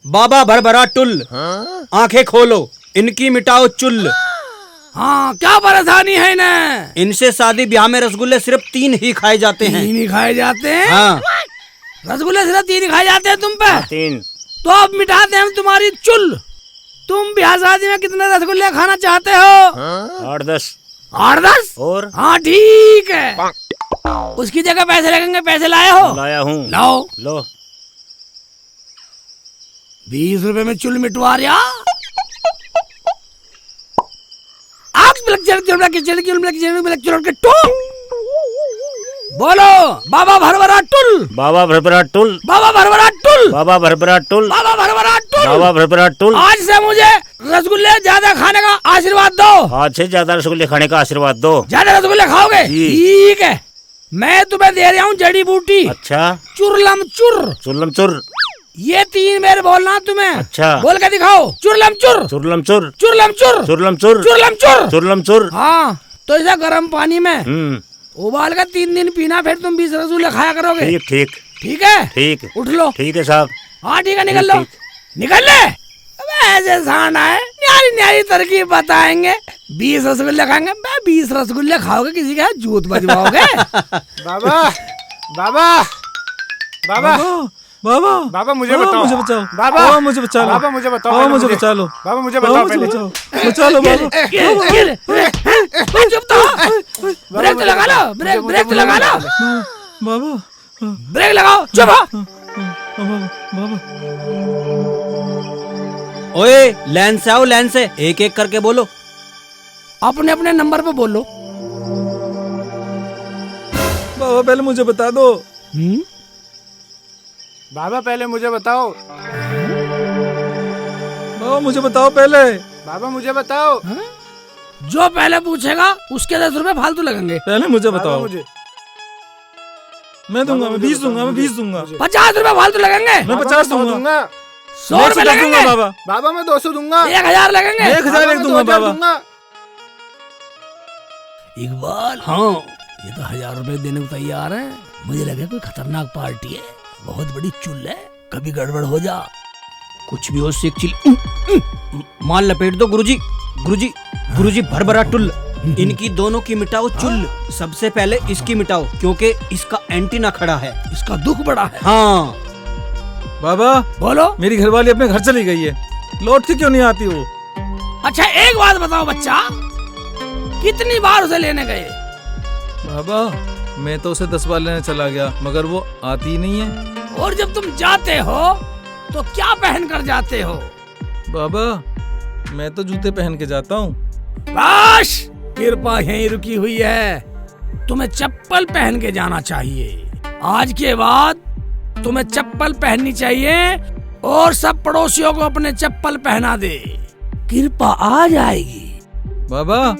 बाबा भरभरा tool, आंखें खोलो, इनकी मिटाओ चुल। हाँ, क्या परेशानी है ना? इनसे शादी ब्याह में रसगुल्ले सिर्फ 3 ही खाए जाते हैं। 3 ही खाए जाते हैं? हाँ। रसगुल्ले सिर्फ 3 ही खाए जाते हैं तुम पे? 3। तो अब मिटाते हैं हम तुम्हारी चुल। तुम ब्याह शादी में कितने रसगुल्ले खाना चाहते हो? 8-10। 8-10? और? हाँ ठीक है। उसकी जगह पैसे लगेंगे, पैसे लाए हो? लाया हूँ। लाओ। लो। 20 रुपए में चुल मिटवा रहा। बोलो बाबा भरभरा टुल, बाबा भरभरा टुल, बाबा भरभरा टुल, बाबा भरभरा टुल, बाबा भरभरा टुल, बाबा भरभरा टुल। आज से मुझे रसगुल्ले ज्यादा खाने का आशीर्वाद दो। आज से ज्यादा रसगुल्ले खाने का आशीर्वाद दो। ज्यादा रसगुल्ले खाओगे? ठीक है, मैं तुम्हें दे रहा हूँ जड़ी बूटी। अच्छा। चुरलम चुर। चुरलम चुर। ये 3 बार बोलना तुम्हें। अच्छा। बोल के दिखाओ। चुरलम चुर, चुरलम चुर, चुरलम चुर, चुरलम चुर, चुरलम चुर, चुरलम चुर। हाँ, तो इसे गर्म पानी में उबाल कर 3 दिन पीना, फिर तुम 20 रसगुल्ले खाया करोगे। ठीक ठीक ठीक है? ठीक। उठ लो। ठीक है साहब। हाँ ठीक है, निकल लो। निकल ले। ऐसे सांडा है, न्यारी न्यारी तरकीब बताएंगे। 20 रसगुल्ले खाएंगे। 20 रसगुल्ले खाओगे, किसी का जूत बजवाओगे। बाबा बाबा बाबा बाबा बाबा मुझे बताओ, मुझे बचाओ। बाबा मुझे बचा लो। बाबा मुझे बताओ, बाबा मुझे बचा लो। बाबा मुझे बताओ, मुझे बचाओ, बचा लो बाबा। चुप तो। ब्रेक तो लगा लो, ब्रेक तो लगा लो। बाबा ब्रेक लगाओ, चुप हो। बाबा ओए लाइन से आओ, लाइन से एक एक करके बोलो। अपने अपने नंबर पे बोलो। बाबा पहले मुझे बता दो। बाबा पहले मुझे बताओ, बाबा मुझे बताओ पहले। बाबा मुझे बताओ। जो पहले पूछेगा उसके 10 रुपए फालतू लगेंगे। पहले मुझे बाबा बताओ। मुझे मैं दूंगा, मैं 20 दूंगा, मैं 20 दूंगा। 50 रुपए फालतू लगेंगे। मैं 50 दूंगा। 100 रुपए लगेंगे। बाबा बाबा मैं 200 दूंगा। 1000 लगेंगे। 1000 एक दूंगा बाबा। इकबाल, हाँ, ये तो 1000 रुपए देने को तैयार है। मुझे लगे कोई खतरनाक पार्टी है, बहुत बड़ी चुल है, कभी गड़बड़ हो जा। कुछ भी हो, शेख चिल्ली माल लपेट दो। गुरुजी गुरुजी गुरुजी भरभरा टुल, इनकी दोनों की मिटाओ चुल। सबसे पहले इसकी मिटाओ, क्योंकि इसका एंटीना खड़ा है। इसका दुख बड़ा है। हाँ बाबा बोलो। मेरी घरवाली अपने घर चली गई है, लौट के क्यों नहीं आती वो? अच्छा एक बात बताओ बच्चा, कितनी बार उसे लेने गए? बाबा मैं तो उसे 10 बार लेने चला गया, मगर वो आती ही नहीं है। और जब तुम जाते हो तो क्या पहन कर जाते हो? बाबा मैं तो जूते पहन के जाता हूँ। बस कृपा यहीं रुकी हुई है, तुम्हें चप्पल पहन के जाना चाहिए। आज के बाद तुम्हें चप्पल पहननी चाहिए और सब पड़ोसियों को अपने चप्पल पहना दे, कृपा आ जाएगी। बाबा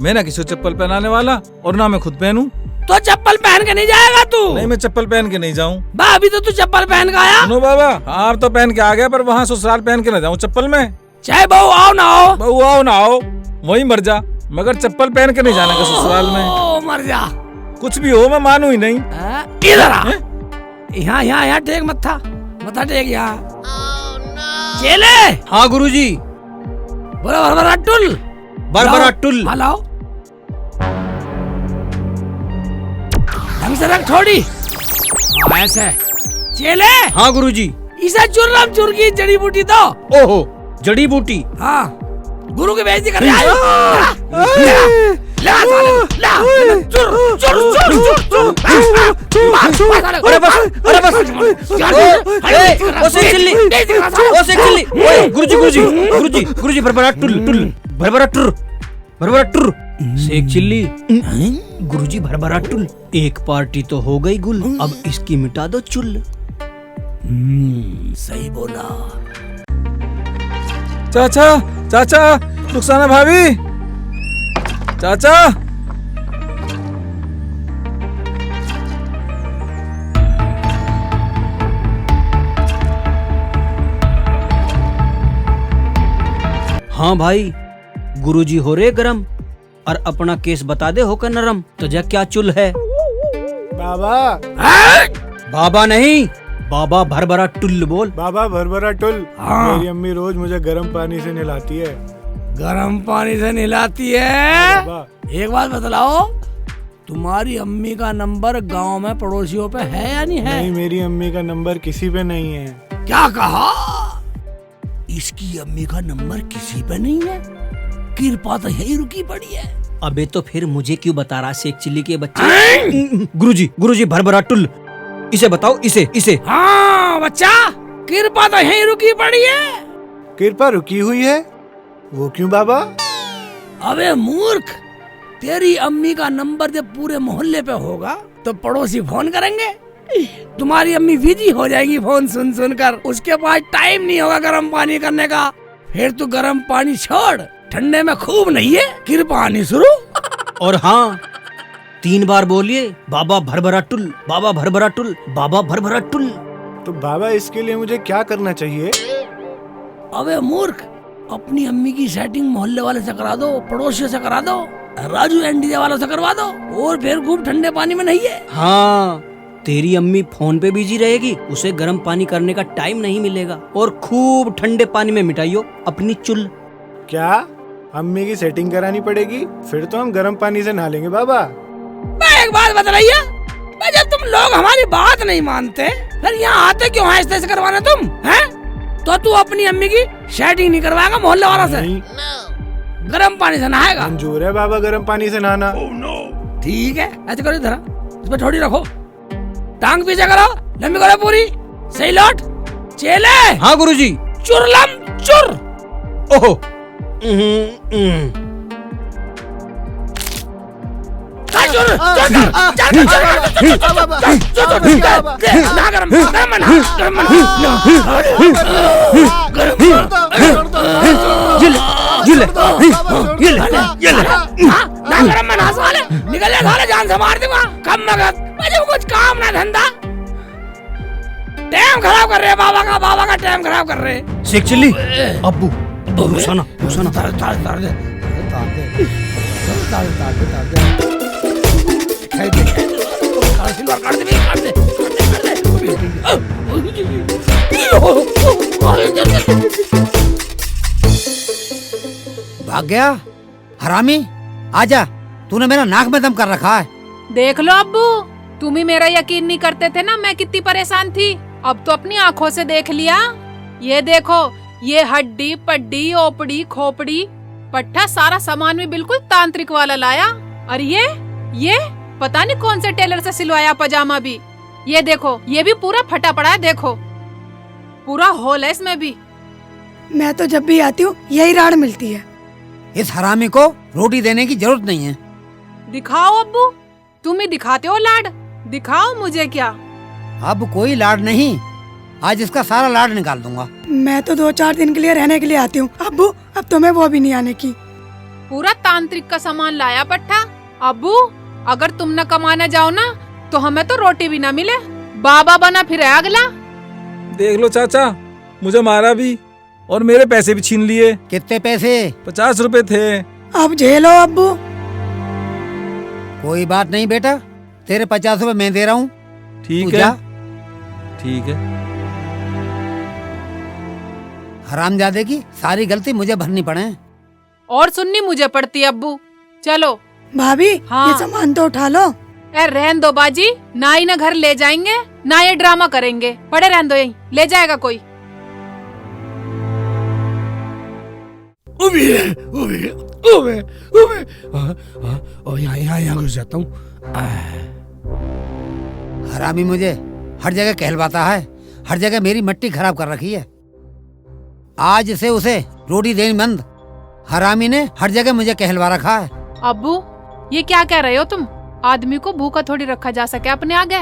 मैं ना किसी को चप्पल पहनाने वाला और ना मैं खुद पहनूं। तो चप्पल पहन के नहीं जाएगा तू? नहीं मैं चप्पल पहन के नहीं जाऊं। अभी तो तू चप्पल पहन के आया। सुनो बाबा, हाँ तो पहन के आ गया, पर वहाँ ससुराल पहन के ना जाऊं चप्पल में। चाहे बहू आओ ना हो, बहू आओ ना हो वही मर जा, मगर चप्पल पहन के नहीं जाने का ससुराल में। ओ मर जा। कुछ भी हो मैं मानू ही नहीं। इधर आ, यहाँ यहाँ यहाँ टेक मत्था, मत्था टेक यहाँ। चेले। हाँ गुरुजी। बोलो भरभरा टुल, भरभरा टुल। हाँ लाओ, ढंग से रख थोड़ी। ऐसे चेले। हाँ गुरुजी। इसे चुर्रम चुर की जड़ी बूटी दो। ओहो जड़ी बूटी। हाँ गुरु की बेइज्जती कर रहा है। अरे बस गुरुजी गुरुजी गुरुजी गुरुजी भरभरा टुल टुल भरभरा टुर भरभरा टुर। शेख चिल्ली गुरुजी भरभरा टुल, एक पार्टी तो हो गई गुल, अब इसकी मिटा दो चुल। सही बोला। चाचा चाचा रुखसाना भाभी, चाचा। हाँ भाई, गुरुजी हो रे गरम और अपना केस बता दे होकर नरम। तुझे क्या चुल है? बाबा बाबा नहीं, बाबा भरभरा टुल बोल। बाबा भरभरा टुल। हाँ। मेरी अम्मी रोज मुझे गर्म पानी से नहलाती है। गर्म पानी से नहलाती है। बाबा। एक बात बतलाओ, तुम्हारी अम्मी का नंबर गांव में पड़ोसियों पे है या नहीं है? नहीं, मेरी अम्मी का नंबर किसी पे नहीं है। क्या कहा? इसकी अम्मी का नंबर किसी पे नहीं है? कृपा तो यही रुकी पड़ी है। अबे तो फिर मुझे क्यों बता रहा शेख चिल्ली के बच्चे? गुरुजी भरभरा टुल, इसे बताओ, इसे। हाँ बच्चा, कृपा तो यही रुकी पड़ी है। कृपा रुकी हुई है? वो क्यों बाबा? अबे मूर्ख, तेरी अम्मी का नंबर जब पूरे मोहल्ले पे होगा तो पड़ोसी फोन करेंगे, तुम्हारी अम्मी बिजी हो जाएगी फोन सुन सुन कर, उसके पास टाइम नहीं होगा गर्म पानी करने का। फिर तू गर्म पानी छोड़, ठंडे में खूब नहिए, कृपा आनी शुरू। और हाँ, 3 बार बोलिए, बाबा भरभरा टुल, बाबा भरभरा टुल, बाबा भरभरा टुल। तो बाबा इसके लिए मुझे क्या करना चाहिए? अबे मूर्ख, अपनी अम्मी की सेटिंग मोहल्ले वाले से करा दो, पड़ोसियों से करा दो, राजू एंड डीजे वालों से करवा दो, और फिर खूब ठंडे पानी में नहिए। हाँ, तेरी अम्मी फोन पे बिजी रहेगी, उसे गर्म पानी करने का टाइम नहीं मिलेगा, और खूब ठंडे पानी में मिटाइयो अपनी चुल। क्या अम्मी की सेटिंग करानी पड़ेगी? फिर तो हम गर्म पानी से नहा लेंगे बाबा। मैं एक बात बतलाइए, जब तुम लोग हमारी बात नहीं मानते फिर यहाँ आते क्यों हैं ऐसे करवाने तुम हैं? तो तू अपनी अम्मी की सेटिंग नहीं करवाएगा मोहल्ले वालों से? नहीं, गर्म पानी से नहाएगा। मंजूर है बाबा गर्म पानी से नहाना। ठीक है, ऐसे करो, इधर इस पर थोड़ी रखो, टांग पीछे करो, लंबी करो पूरी, सही लौट, चेले। हाँ गुरुजी। चुरलम चुर। ओहो। निकल जा साले, जान से मार दूंगा। कम मगज, मुझे कुछ काम ना धंधा, टाइम खराब कर रहे हैं बाबा का टाइम खराब कर रहे हैं। शेख चिल्ली, अब्बू रुसाना। भाग गया हरामी, आजा, तूने मेरा नाक में दम कर रखा है। देख लो अब्बू, तुम ही मेरा यकीन नहीं करते थे ना मैं कितनी परेशान थी, अब तो अपनी आँखों से देख लिया। ये देखो, ये हड्डी पड्डी ओपड़ी खोपड़ी पट्टा सारा सामान भी बिल्कुल तांत्रिक वाला लाया। और ये पता नहीं कौन से टेलर से सिलवाया पजामा भी। ये देखो, ये भी पूरा फटा पड़ा है, देखो पूरा होल है इसमें भी। मैं तो जब भी आती हूँ यही राड़ मिलती है। इस हरामी को रोटी देने की जरूरत नहीं है। दिखाओ अब्बू, तुम ही दिखाते हो लाड, दिखाओ मुझे क्या। अब कोई लाड नहीं, आज इसका सारा लाड निकाल दूंगा। मैं तो 2-4 दिन के लिए रहने के लिए आती हूँ अब्बू, अब तुम्हें वो भी नहीं आने की। पूरा तांत्रिक का सामान लाया पट्टा। अब्बू, अगर तुम न कमाने जाओ ना तो हमें तो रोटी भी ना मिले, बाबा बना फिर है अगला। देख लो चाचा, मुझे मारा भी और मेरे पैसे भी छीन लिए। कितने पैसे? 50 रुपए थे। अब झेलो अब्बू। कोई बात नहीं बेटा, तेरे 50 रुपए मैं दे रहा हूँ। ठीक तू है, जा। ठीक है। हरामजादे की सारी गलती मुझे भरनी पड़े। और सुननी मुझे पड़ती है अब्बू। चलो भाभी, हाँ। ये सामान तो उठा लो। रहन दो बाजी, ना ही ना घर ले जाएंगे ना ये ड्रामा करेंगे, पड़े रहन दो, यहीं ले जाएगा कोई। और यहाँ घुस जाता हूँ। हरामी मुझे हर जगह कहलवाता है, हर जगह मेरी मट्टी खराब कर रखी है। आज से उसे रोटी देनी बंद। हरामी ने हर जगह मुझे कहलवा रखा है। अब्बू, ये क्या कह रहे हो तुम? आदमी को भूखा थोड़ी रखा जा सके अपने आगे।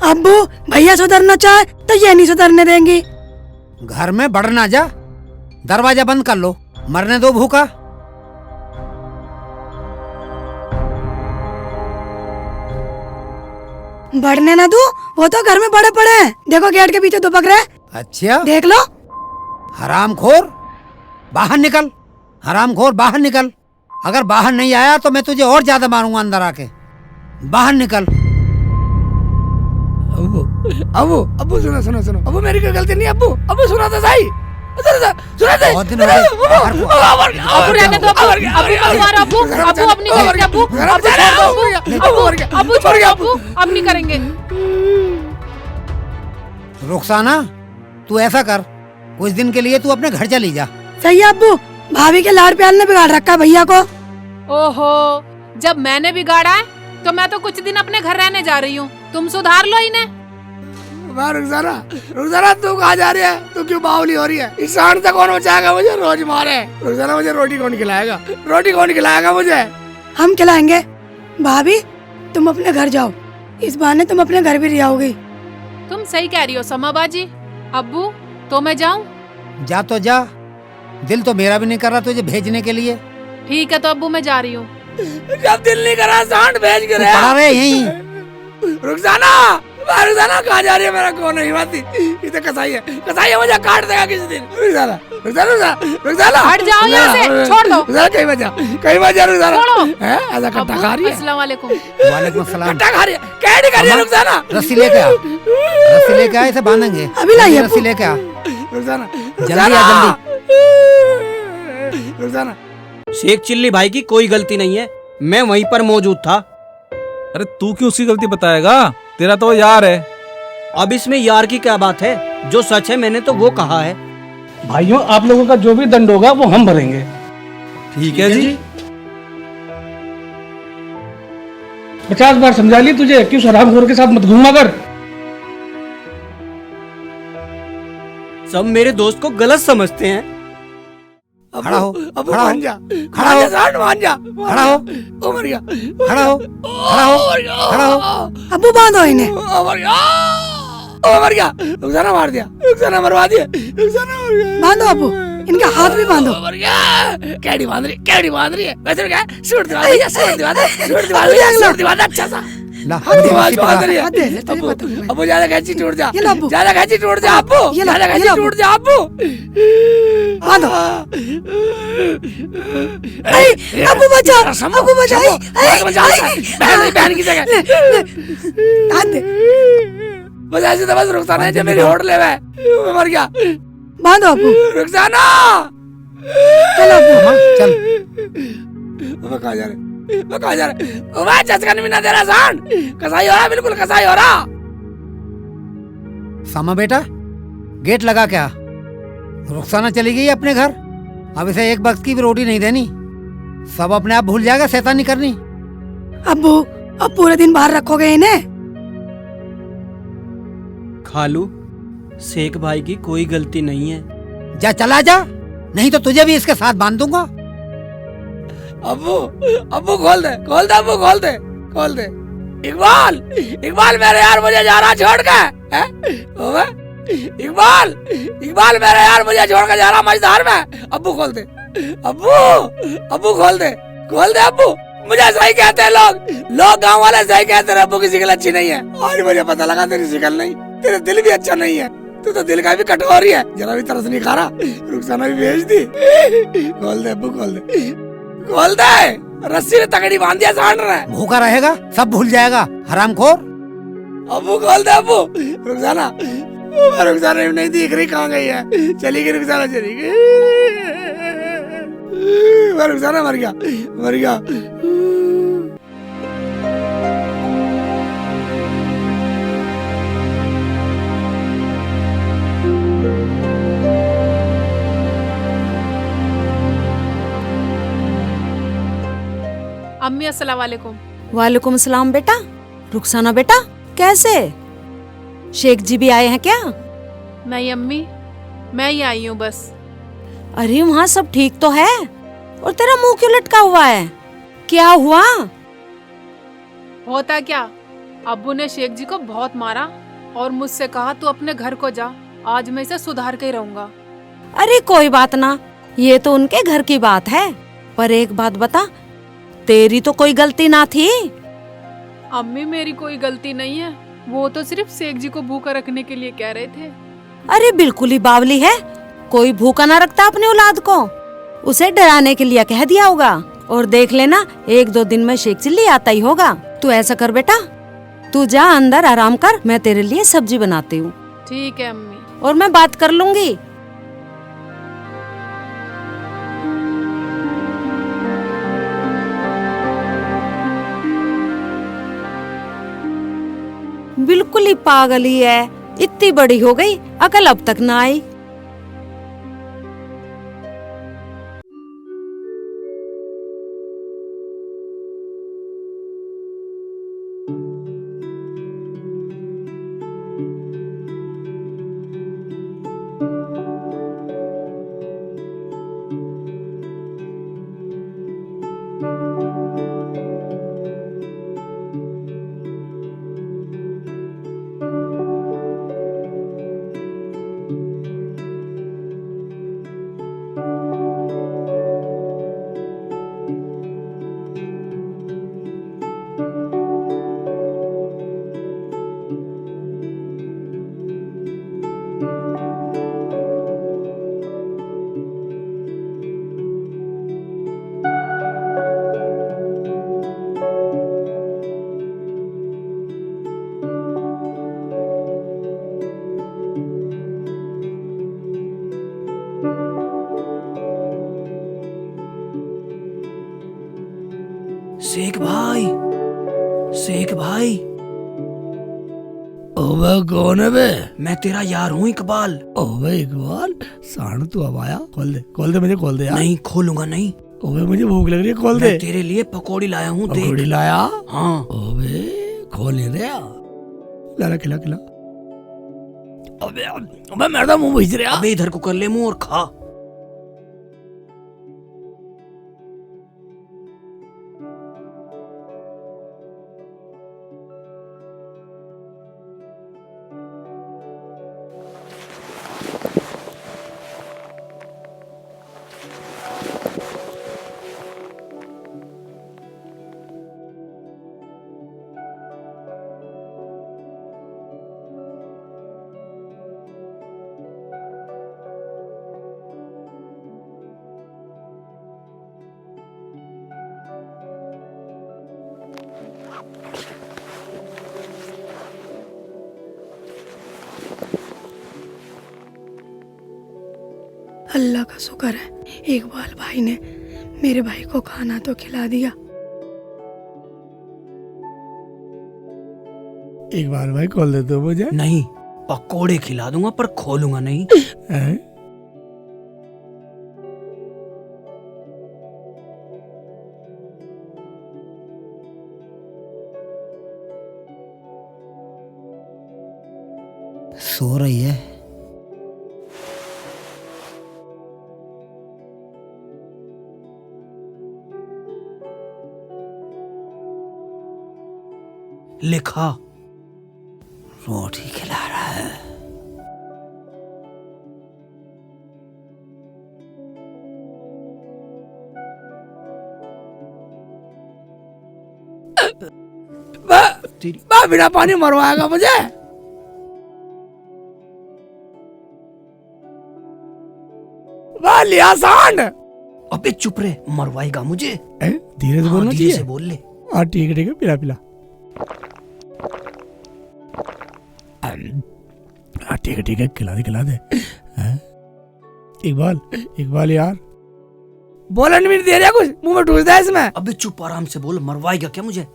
अब्बू, भैया सुधरना चाहे तो ये नहीं सुधरने देंगी। घर में बढ़ ना जा, दरवाजा बंद कर लो, मरने दो भूखा। बढ़ने ना दो, वो तो घर में बड़े पड़े हैं, देखो गेट के पीछे दुबक रहे। अच्छा, देख लो। हरामखोर, बाहर निकल। हरामखोर, बाहर निकल। अगर बाहर नहीं आया तो मैं तुझे और ज्यादा मारूंगा अंदर आके। बाहर निकल। अबू अबू सुनो सुनो सुनो, अबू मेरी कोई गलती नहीं, अबू अबू सुनो तो सही, सुनो तो बहुत दिन हो गए। अबू रहने दो, अबू अबू अबू अब नहीं करेंगे, अबू अबू छोड़ दो, अबू अब नहीं करेंगे। रुखसाना, तू ऐसा कर, कुछ दिन के लिए तू अपने घर चली जा। सही है अब्बू, भाभी के लाड़ प्यार ने बिगाड़ रखा है भैया को। ओहो, जब मैंने बिगाड़ा है तो मैं तो कुछ दिन अपने घर रहने जा रही हूँ, तुम सुधार लो इन्हें। रुखसाना, रुखसाना तू कहाँ जा रही है? तू क्यों बावली हो रही है? इस सांड से कौन बचाएगा मुझे? रोज मारे। रुखसाना मुझे रोटी कौन खिलाएगा? रोटी कौन खिलाएगा मुझे? हम खिलाएंगे। भाभी तुम अपने घर जाओ, इस बहाने तुम अपने घर भी रहोगी। तुम सही कह रही हो समा बाजी। अब्बू तो मैं जाऊँ? जा तो जा, दिल तो मेरा भी नहीं कर रहा तुझे भेजने के लिए। ठीक है तो अब्बू मैं जा रही हूँ। जब दिल नहीं करा सांड भेज के रहा। पड़ा रहे यहीं। रुखसाना, रुखसाना कहाँ जा रही है? मेरा कौन नहीं बाती, ये तो कसाई है, कसाई है, मुझे काट देगा किसी दिन। रुखसाना, रुखसाना, रुखसाना हट जाओ यहाँ से, छोड़ दो। रुखसाना कहीं मत जा, कहीं मत जा रुखसाना। छोड़ो। हैं? ऐसा कट्टा खा रही है? अस्सलाम वालेकुम। वालेकुम सलाम। कट्टा खा रही है, कैडी खा रही है रुखसाना। रस्सी लेके आ, रस्सी लेके आ, इसे बांधेंगे। अभी लाइए रस्सी लेके आ, रुखसाना, जल्दी आ जल्दी। रुखसाना, शेख चिल्ली भाई की कोई गलती नहीं है, मैं वहीं पर मौजूद था। अरे तू क्यों उसकी गलती बताएगा? तेरा तो वो यार है। अब इसमें यार की क्या बात है? जो सच है मैंने तो वो कहा है। भाइयों आप लोगों का जो भी दंड होगा वो हम भरेंगे। ठीक है जी। 50 बार समझा ली तुझे कि उस हरामखोर के साथ मत घूमा कर। सब मेरे दोस्त को गलत समझते हैं। खड़ा हो, अबू खड़ा हो, मान जा, खड़ा हो, सांड मान जा, खड़ा हो, ओ मर गया, खड़ा हो, खड़ा हो, खड़ा हो। अब्बू बांधो इन्हें। ओ मर गया, ओ मर गया, रुखसाना मार दिया, रुखसाना मरवा दिया, रुखसाना मर गया। बांधो अब्बू, इनका हाथ भी बांधो। ओ मर गया, कैडी बांध रही, कैडी बांध रही है। वैसे क्या सूट दिवा दे, सूट दिवा दे, सूट दिवा दे, सूट दिवा दे अच्छा सा। ला, दिमाग रस्सी बांध पकड़ा। रही है। हाथ दे, तेरे अब्बू, बातों में। अब्बू ज्यादा कैची टूट जा, ये लो अब्बू। ज्यादा कैची टूट जा अब्बू, ये लो, ज्यादा ये कैची लो टूट जा अब्बू। बांधो। अब्बू बचाओ, अब्बू बचाओ। बहन की जगह हाथ दे, बस ऐसे तो बस रुखसाना है जो मेरी होड़ ले मैं मर गया। बांधो अब्बू। रुखसाना, चलो अब्बू। हाँ, चल। मैं कहाँ जा रहे? मैं कहाँ जा रहे? मैं चस्कन भी ना दे रहा सांड, कसाई हो रहा, बिल्कुल कसाई हो रहा। सामा बेटा, गेट लगा क्या? रुखसाना चली गई अपने घर, अब इसे एक वक्त की भी रोटी नहीं देनी, सब अपने आप भूल जाएगा शैतानी करनी। अब्बू अब पूरे दिन बाहर रखोगे इन्हें? खालू, शेख भाई की कोई गलती नहीं है। जा चला जा, नहीं तो तुझे भी इसके साथ बांध दूंगा। अब्बू, अब्बू खोल दे, खोल दे अब्बू, खोल दे, खोल दे। इकबाल, इकबाल मेरे यार मुझे जा रहा छोड़ के, हैं? ओए, इकबाल, इकबाल मेरे यार मुझे छोड़ के जा रहा मझधार में। अब्बू खोल दे, अब्बू, अब्बू खोल दे, खोल दे अब्बू। मुझे सही कहते हैं लोग गांव वाले सही कहते हैं अब्बू की शिकल अच्छी नहीं है। आज मुझे पता लगा तेरी शिकल नहीं, तेरा दिल भी अच्छा नहीं है, तू तो दिल का भी कठोर ही है, जरा भी तरस नहीं खा रहा। रुखसाना भी भेज दी। खोल दे अब्बू, खोल दे, खोल दे। रस्सी ने तगड़ी बांध दिया सांड रहा है। भूखा रहेगा, सब भूल जाएगा हरामखोर। अब्बू खोल दे अब्बू। रुखसाना, रुखसाना नहीं दिख रही, कहाँ गई है? चली गई रुखसाना, चली गई। रुखसाना मर गया, मर गया। अम्मी अस्सलाम वालेकुम। वालेकुम सलाम बेटा। रुखसाना बेटा कैसे? शेख जी भी आए हैं क्या? नहीं अम्मी, मैं ही आई हूँ बस। अरे वहाँ सब ठीक तो है, और तेरा मुंह क्यों लटका हुआ है? क्या हुआ? होता क्या, अब्बू ने शेख जी को बहुत मारा और मुझसे कहा तू अपने घर को जा, आज मैं इसे सुधार के ही रहूंगा। अरे कोई बात ना, ये तो उनके घर की बात है, पर एक बात बता, तेरी तो कोई गलती ना थी। अम्मी मेरी कोई गलती नहीं है, वो तो सिर्फ शेख जी को भूखा रखने के लिए कह रहे थे। अरे बिल्कुल ही बावली है, कोई भूखा ना रखता अपने औलाद को, उसे डराने के लिए कह दिया होगा। और देख लेना 1-2 दिन में शेख चिल्ली आता ही होगा। तू ऐसा कर बेटा, तू जा अंदर आराम कर, मैं तेरे लिए सब्जी बनाती हूँ ठीक है अम्मी। और मैं बात कर लूंगी। बिल्कुल ही पागल ही है, इतनी बड़ी हो गई अकल अब तक ना आई। शेख भाई, शेख भाई। ओबे कौन है बे? मैं तेरा यार हूँ इकबाल। ओबे इकबाल, साढ़ तू अब आया? खोल दे मुझे, खोल दे यार। नहीं खोलूंगा नहीं। ओबे मुझे भूख लग रही है, खोल दे। मैं तेरे लिए पकौड़ी लाया हूँ, देख। पकौड़ी लाया? हाँ। ओबे खोल नहीं रहा, ला खिला खिला। अबे मेरा मुंह भीज रहा। अबे इधर को कर ले मुंह और खा। अल्लाह का शुक्र है इकबाल भाई ने मेरे भाई को खाना तो खिला दिया। इकबाल भाई खोल दे तो मुझे। नहीं, पकोड़े खिला दूंगा पर खोलूंगा नहीं। सो रही है। लिखा रोटी खिला रहा है। बिना पानी मरवाएगा मुझे? लिया सांड। अबे चुप रहे, मरवाएगा मुझे। धीरे से बोलना चाहिए। धीरे से बोल ले। हाँ ठीक है, पिला पिला। ठीक है, खिला दे। इकबाल यार, बोला नहीं दे रहा, कुछ मुंह में ठूस है इसमें। अबे चुप, आराम से बोल। मरवाएगा क्या मुझे?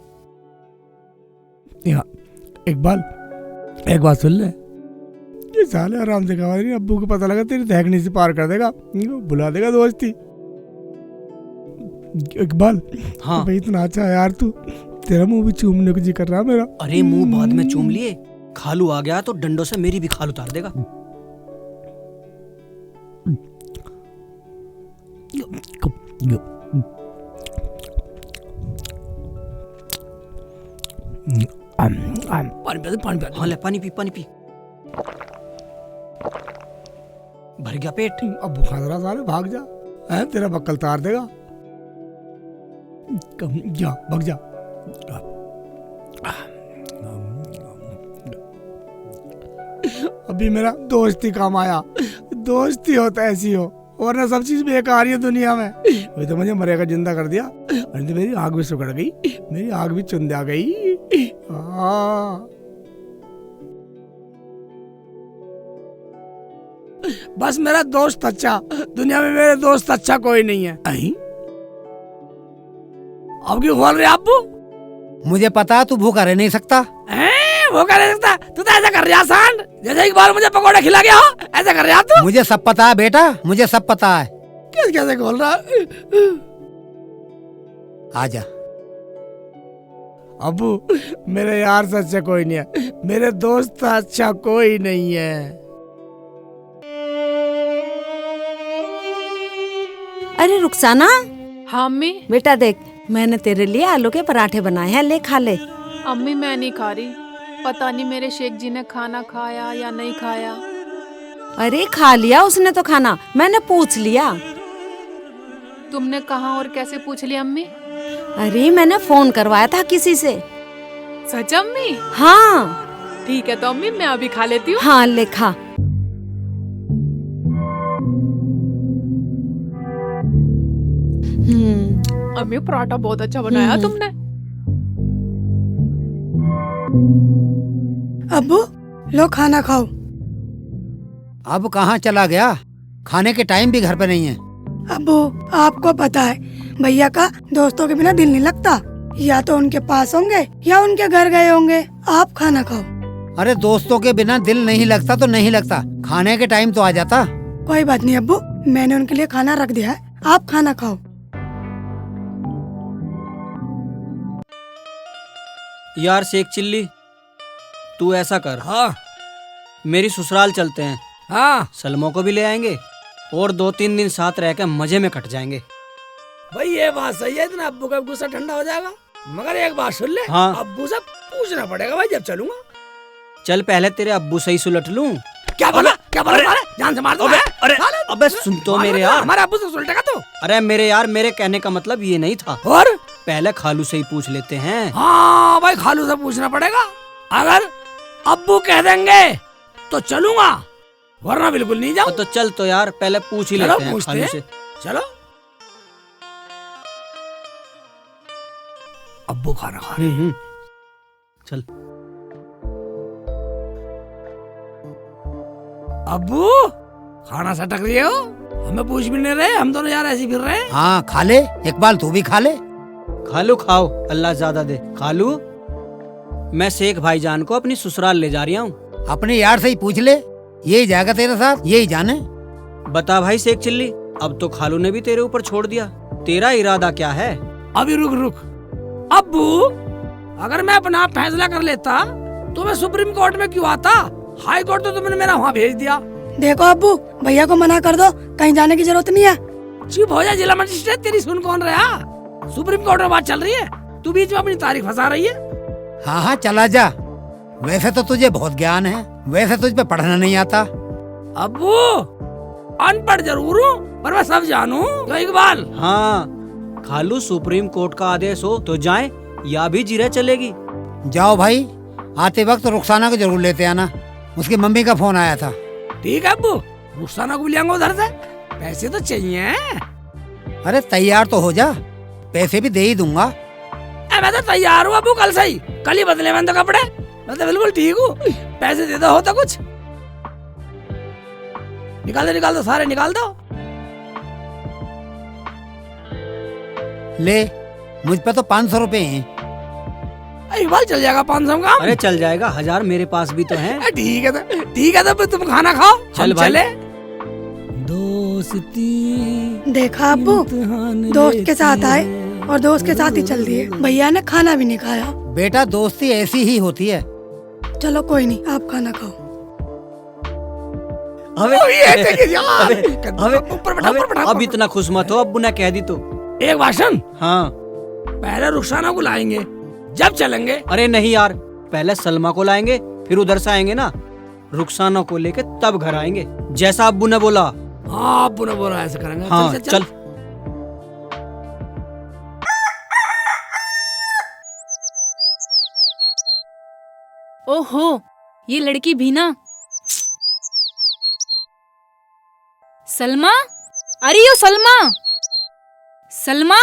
इकबाल एक बात सुन ले, ये साले आराम से खवा रही, अब्बू को पता लगा तेरी दहकनी से पार कर देगा, बुला देगा दोस्ती। इकबाल हाँ भाई, इतना अच्छा है यार तू, तेरा मुंह भी चूमने को जी कर रहा मेरा। अरे मुंह बाद में चूम लिए, खालू आ गया तो डंडों से मेरी भी खाल उतार देगा। पानी पी। हाँ ले, पानी पी। भर गया पेट। अब बुखार रहा साले, भाग जा, है तेरा बक्कल तार देगा। जा भाग जा। अभी मेरा दोस्ती काम आया, दोस्ती हो तो ऐसी हो, वरना सब चीज बेकार है दुनिया में। वही तो मुझे मरेगा जिंदा कर दिया, और तो मेरी आग भी सुखड़ गई, मेरी आग भी चुंदा गई। हाँ। बस मेरा दोस्त अच्छा, दुनिया में मेरे दोस्त अच्छा कोई नहीं है। अब क्यों खोल रहे अब्बू? मुझे पता है तू भूखा रह नहीं सकता। वो कर सकता? तू तो ऐसा कर रहा सांड, जैसे एक बार मुझे पकौड़े खिला गया हो, ऐसा कर रहा तू। मुझे सब पता है बेटा, मुझे सब पता है। कैसे खोल रहा? आजा। अब्बू, मेरे यार से अच्छा कोई नहीं है, मेरे दोस्त से अच्छा कोई नहीं है। अरे रुखसाना, हाँ अम्मी। बेटा देख, मैंने तेरे लिए आलू के पराठे बनाए हैं, ले खा ले। अम्मी मैं नहीं खा रही, पता नहीं मेरे शेख जी ने खाना खाया या नहीं खाया। अरे खा लिया उसने तो खाना, मैंने पूछ लिया। तुमने कहाँ और कैसे पूछ लिया अम्मी? अरे मैंने फोन करवाया था किसी से। सच अम्मी? हाँ। ठीक है तो अम्मी मैं अभी खा लेती हूँ। हाँ ले खा। अम्मी पराठा बहुत अच्छा बनाया तुमने। अब्बू लो खाना खाओ। अब कहाँ चला गया? खाने के टाइम भी घर पे नहीं है। अब्बू आपको पता है भैया का दोस्तों के बिना दिल नहीं लगता, या तो उनके पास होंगे या उनके घर गए होंगे। आप खाना खाओ। अरे दोस्तों के बिना दिल नहीं लगता तो नहीं लगता, खाने के टाइम तो आ जाता। कोई बात नहीं अब्बू, मैंने उनके लिए खाना रख दिया है, आप खाना खाओ। यार शेख चिल्ली, तू ऐसा कर, हाँ मेरी ससुराल चलते हैं, हाँ सलमों को भी ले आएंगे और 2-3 दिन साथ रह के मजे में कट जाएंगे। भाई ये बात सही है, इतना अब्बू का गुस्सा ठंडा हो जाएगा। मगर एक बात सुन ले, हाँ। अब्बू से पूछना पड़ेगा भाई जब चलूंगा। चल पहले तेरे अब्बू से ही सुलट लूं। क्या बोला? क्या बोला? अरे जान से मार दो। अबे सुन तो मेरे यार, हमारे अब्बू से सुलटेगा तो। अरे मेरे यार, मेरे कहने का मतलब ये नहीं था। और पहले खालू से ही पूछ लेते हैं। हाँ भाई खालू से पूछना पड़ेगा। अगर अब्बू कह देंगे तो चलूंगा, वरना बिल्कुल नहीं जाऊं। तो चल तो यार पहले पूछ ही चलो, लेते हैं पूछते खालू हैं। से। चलो अब्बू खाना खा रहे हैं। चल। अब्बू खाना सटक रही हो, हमें पूछ भी नहीं रहे, हम दोनों यार ऐसे फिर रहे हैं। हाँ खा ले, इकबाल तू भी खा ले। खालू खाओ, अल्लाह ज्यादा दे। खालू, मैं शेख भाईजान को अपनी ससुराल ले जा रही हूँ। अपने यार से ही पूछ ले, यही जाएगा तेरे साथ, यही जाने। बता भाई शेख चिल्ली, अब तो खालू ने भी तेरे ऊपर छोड़ दिया, तेरा इरादा क्या है? अभी रुक रुक अब्बू, अगर मैं अपना फैसला कर लेता तो मैं सुप्रीम कोर्ट में क्यों आता? हाई कोर्ट तो तुमने मेरा वहाँ भेज दिया। देखो अब्बू, भैया को मना कर दो, कहीं जाने की जरूरत नहीं है। चुप हो जा जिला मजिस्ट्रेट, तेरी सुन कौन रहा? सुप्रीम कोर्ट में बात चल रही है, तू बीच में अपनी तारीख फंसा रही है। हाँ हाँ चला जा, वैसे तो तुझे बहुत ज्ञान है, वैसे तुझ पे पढ़ना नहीं आता। अब्बू अनपढ़ जरूर हूँ पर मैं सब जानू। क्यों इकबाल? हाँ, खालू सुप्रीम कोर्ट का आदेश हो तो जाएं या भी जिरे चलेगी। जाओ भाई, आते वक्त रुखसाना को जरूर लेते आना, उसकी मम्मी का फोन आया था। ठीक है अब्बू, रुखसाना को भी ले आऊंगा उधर से, पैसे तो चाहिए। अरे तैयार तो हो जा, पैसे भी दे ही दूंगा। मैं तो तैयार हूँ अब्बू, कल से ही, कल ही बदले मैंने तो कपड़े, मैं तो बिल्कुल ठीक हूँ। पैसे दे दो, होता कुछ निकाल दो सारे निकाल दो। ले, मुझ पे तो 500 रुपए हैं। इकबाल चल जाएगा 500 का। अरे चल जाएगा, 1000 मेरे पास भी तो है। ठीक है तो तुम खाना खाओ, चल हम भाई। चले। दोस्ती देखा अब्बू, दोस्त के साथ आए और दोस्त के साथ ही चल दिए। भैया ने खाना भी नहीं खाया। बेटा दोस्ती ऐसी ही होती है। चलो कोई नहीं, आप खाना खाओ। अब इतना खुश मत हो, अब्बू ने कह दी तो। एक भाषण, हाँ पहले रुखसाना को लाएंगे, जब चलेंगे। अरे नहीं यार, पहले सलमा को लाएंगे, फिर उधर से आएंगे ना, रुखसाना को लेके तब घर आएंगे, जैसा अब्बू ने बोला। हाँ अब्बू ने बोला ऐसे करेंगे। हाँ चल। ओहो, ये लड़की भी ना। सलमा, अरे यो सलमा, सलमा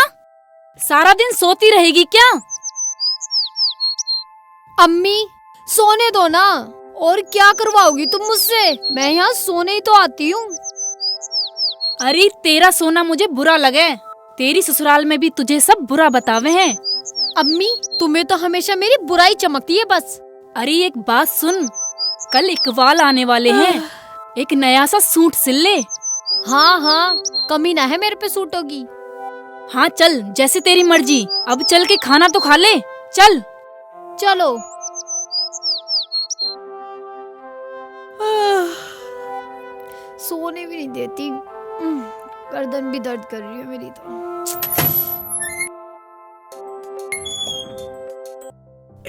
सारा दिन सोती रहेगी क्या? अम्मी सोने दो ना, और क्या करवाओगी तुम मुझसे? मैं यहाँ सोने ही तो आती हूँ। अरे तेरा सोना मुझे बुरा लगे, तेरी ससुराल में भी तुझे सब बुरा बतावे हैं। अम्मी तुम्हें तो हमेशा मेरी बुराई चमकती है बस। अरे एक बात सुन, कल इकबाल आने वाले हैं, एक नया सा सूट सिल ले। हाँ हाँ, कमी ना है मेरे पे सूट होगी। हाँ चल, जैसे तेरी मर्जी। अब चल के खाना तो खा ले, चल। चलो। सोने भी नहीं देती, गर्दन भी दर्द कर रही है मेरी तो।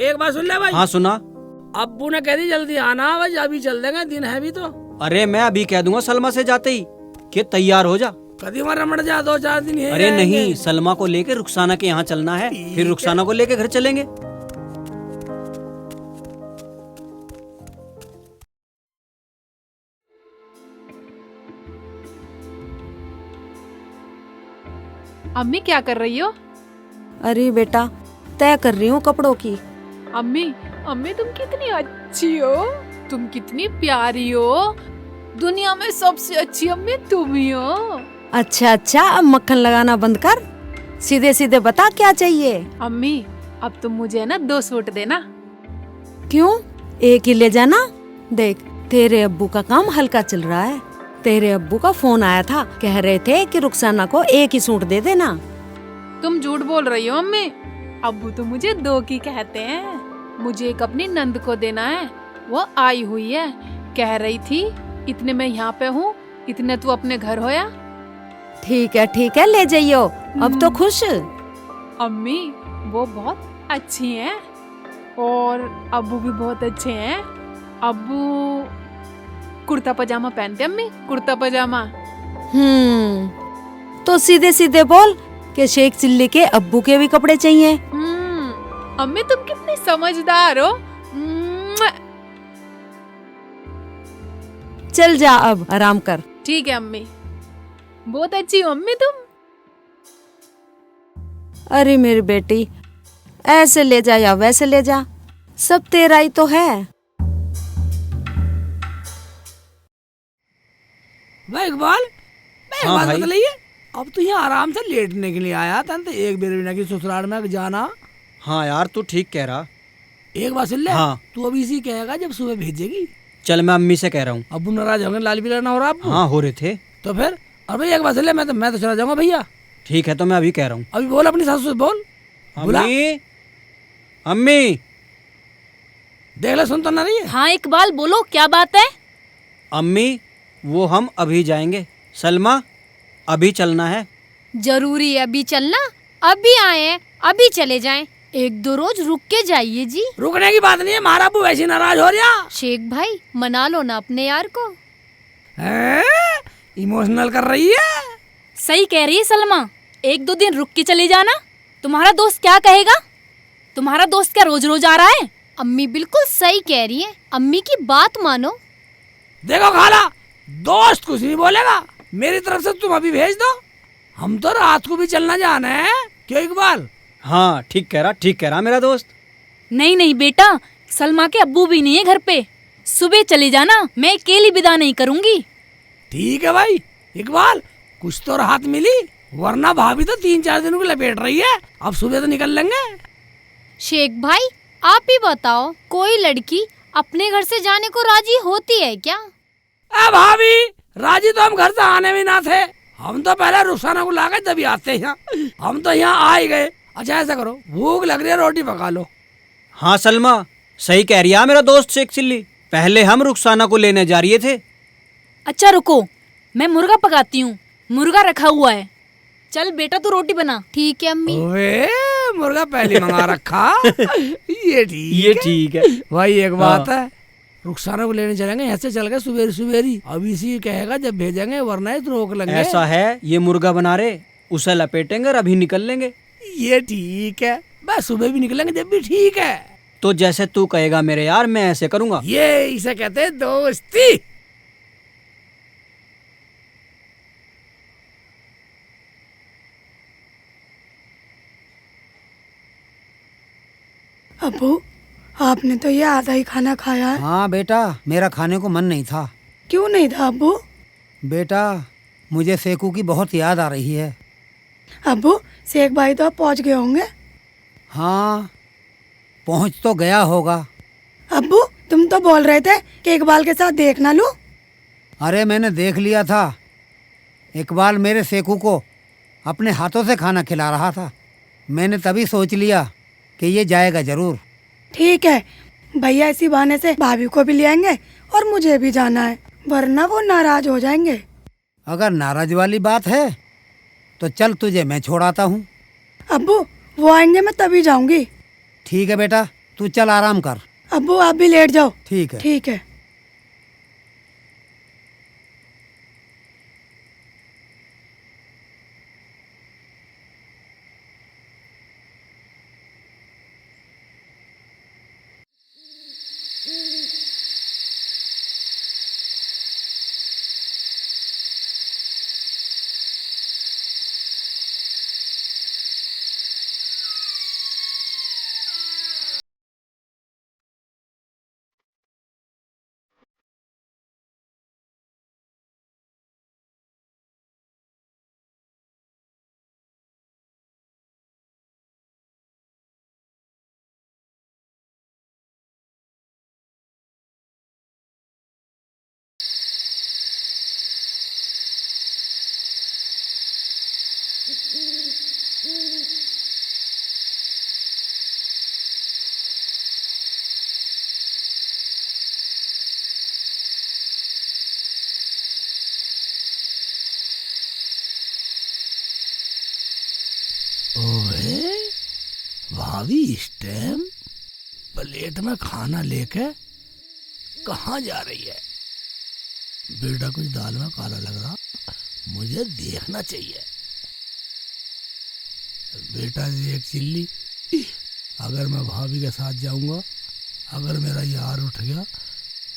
एक बात सुन ले भाई। हाँ सुना। अब्बू ने कह दी जल्दी आना, भाई अभी चल देंगे, दिन है भी तो। अरे मैं अभी कह दूंगा सलमा से जाते ही कि तैयार हो जा। कभी मर रमड़ जा, 2-4 दिन है। अरे नहीं, सलमा को लेके रुखसाना के यहाँ चलना है, फिर रुखसाना को लेके घर चलेंगे। अम्मी क्या कर रही हो? अरे बेटा, तय कर रही हूँ कपड़ों की। अम्मी अम्मी तुम कितनी अच्छी हो, तुम कितनी प्यारी हो, दुनिया में सबसे अच्छी अम्मी तुम ही हो। अच्छा अच्छा, अब मक्खन लगाना बंद कर, सीधे सीधे बता क्या चाहिए। अम्मी अब तुम मुझे ना 2 सूट देना। क्यों, एक ही ले जाना। देख, तेरे अब्बू का काम हल्का चल रहा है। तेरे अब्बू का फोन आया था, कह रहे थे कि रुखसाना को एक ही सूट दे देना। तुम झूठ बोल रही हो अम्मी, अब्बू तो मुझे 2 की कहते हैं। मुझे एक अपनी नंद को देना है, वो आई हुई है, कह रही थी इतने मैं यहाँ पे हूँ, इतने तू अपने घर होया। ठीक है ले जाइयो, अब तो खुश। अम्मी वो बहुत अच्छी हैं और अब्बू भी बहुत अच्छे हैं। अब्बू कुर्ता पजामा पहनते, अम्मी कुर्ता पजामा। तो सीधे सीधे बोल कि शेख चिल्ली के अब्बू के भी कपड़े चाहिए। अम्मी तुम कितनी समझदार हो। चल जा, अब आराम कर। ठीक है अम्मी, बहुत अच्छी हो अम्मी तुम। अरे मेरी बेटी, ऐसे ले जा या वैसे ले जा, सब तेरा ही तो है। भाई इकबाल, हाँ बात भाई। बताइए, अब तो यहाँ आराम से लेटने के लिए आया था, तो एक बेर बिना की ससुराल में जाना। हाँ यार तू ठीक कह रहा। एक बात सुन ले, हाँ। तू अभी इसी कहेगा जब सुबह भेजेगी। चल मैं अम्मी से कह रहा हूँ। अब्बू नाराज होंगे, लाल पीला ना हो रहा अब्बू। हाँ हो रहे थे। तो फिर, और भाई एक बात सुन ले, मैं तो चला जाऊंगा भैया। ठीक है तो मैं अभी कह रहा हूँ। अभी बोल अपनी सासू से बोल। बुला। अम्मी अम्मी देख ले, सुन तो ना रही है। हाँ इकबाल बोलो, क्या बात है? अम्मी वो हम अभी जाएंगे, सलमा अभी चलना है। जरूरी है अभी चलना? अभी आए हैं, अभी चले जाएं। 1-2 रोज रुक के जाइए जी। रुकने की बात नहीं है, हमारा अब्बू वैसे नाराज हो रहा। शेख भाई मना लो ना अपने यार को। इमोशनल कर रही है। सही कह रही है सलमा, 1-2 दिन रुक के चले जाना। तुम्हारा दोस्त क्या कहेगा? तुम्हारा दोस्त क्या रोज रोज आ रहा है? अम्मी बिल्कुल सही कह रही है, अम्मी की बात मानो। देखो खाला, दोस्त कुछ नहीं बोलेगा, मेरी तरफ से तुम अभी भेज दो, हम तो रात को भी चलना जाना है। क्यों इकबाल? हाँ ठीक कह रहा मेरा दोस्त। नहीं नहीं बेटा, सलमा के अब्बू भी नहीं है घर पे, सुबह चले जाना, मैं अकेली विदा नहीं करूंगी। ठीक है भाई इकबाल, कुछ तो राहत मिली, वरना भाभी तो 3-4 दिनों की लपेट रही है। अब सुबह तो निकल लेंगे। शेख भाई आप ही बताओ, कोई लड़की अपने घर से जाने को राजी होती है क्या? भाभी राजी तो हम घर से आने में ना थे, हम तो पहले रुखसाना को लाकर तभी आते हैं। हम तो यहाँ आ ही गए। अच्छा ऐसा करो, भूख लग रही है, रोटी पका लो। हाँ सलमा सही कह रही है मेरा दोस्त शेख चिल्ली, पहले हम रुखसाना को लेने जा रहे थे। अच्छा रुको, मैं मुर्गा पकाती हूँ, मुर्गा रखा हुआ है, चल बेटा तू रोटी बना। ठीक है अम्मी। ओए मुर्गा पहले मंगा रखा। ये ठीक है भाई। एक बात है, रुखसाना को लेने चलेंगे, ऐसे चल गए सुबेरी, अब इसी कहेगा जब भेजेंगे, वरना तो रोक लेंगे। ऐसा है, ये मुर्गा बना रहे, उसे लपेटेंगे और अभी निकल लेंगे। ये ठीक है, बस सुबह भी निकलेंगे जब भी ठीक है। तो जैसे तू कहेगा मेरे यार, मैं ऐसे करूँगा। ये इसे कहते हैं दोस्ती। अब्बू आपने तो ये आधा ही खाना खाया है। हाँ बेटा, मेरा खाने को मन नहीं था। क्यों नहीं था अब्बू? बेटा, मुझे सेकू की बहुत याद आ रही है। अब्बू, शेख भाई तो अब पहुंच गए होंगे। हाँ, पहुंच तो गया होगा। अब्बू, तुम तो बोल रहे थे कि इकबाल के साथ देख ना लूं। अरे मैंने देख लिया था, इकबाल मेरे सेकू को अपने हाथों से खाना खिला रहा था। मैंने तभी सोच लिया कि ये जाएगा जरूर। ठीक है, भैया इसी बहाने से भाभी को भी ले आएंगे और मुझे भी जाना है, वरना वो नाराज हो जाएंगे। अगर नाराज वाली बात है तो चल, तुझे मैं छोड़ाता हूँ। अब्बू, वो आएंगे मैं तभी जाऊंगी। ठीक है बेटा, तू चल आराम कर। अब्बू, आप भी लेट जाओ। ठीक है। ठीक है। ओए, भाभी इस टाइम प्लेट में खाना लेके कहाँ जा रही है? बेटा कुछ दाल में काला लग रहा, मुझे देखना चाहिए। बेटा जी एक चिल्ली, अगर मैं भाभी के साथ जाऊंगा, अगर मेरा यार उठ गया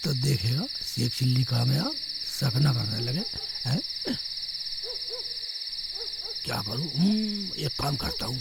तो देखेगा शेख चिल्ली कामयाब सकना करने लगे है? क्या करूं? एक काम करता हूं।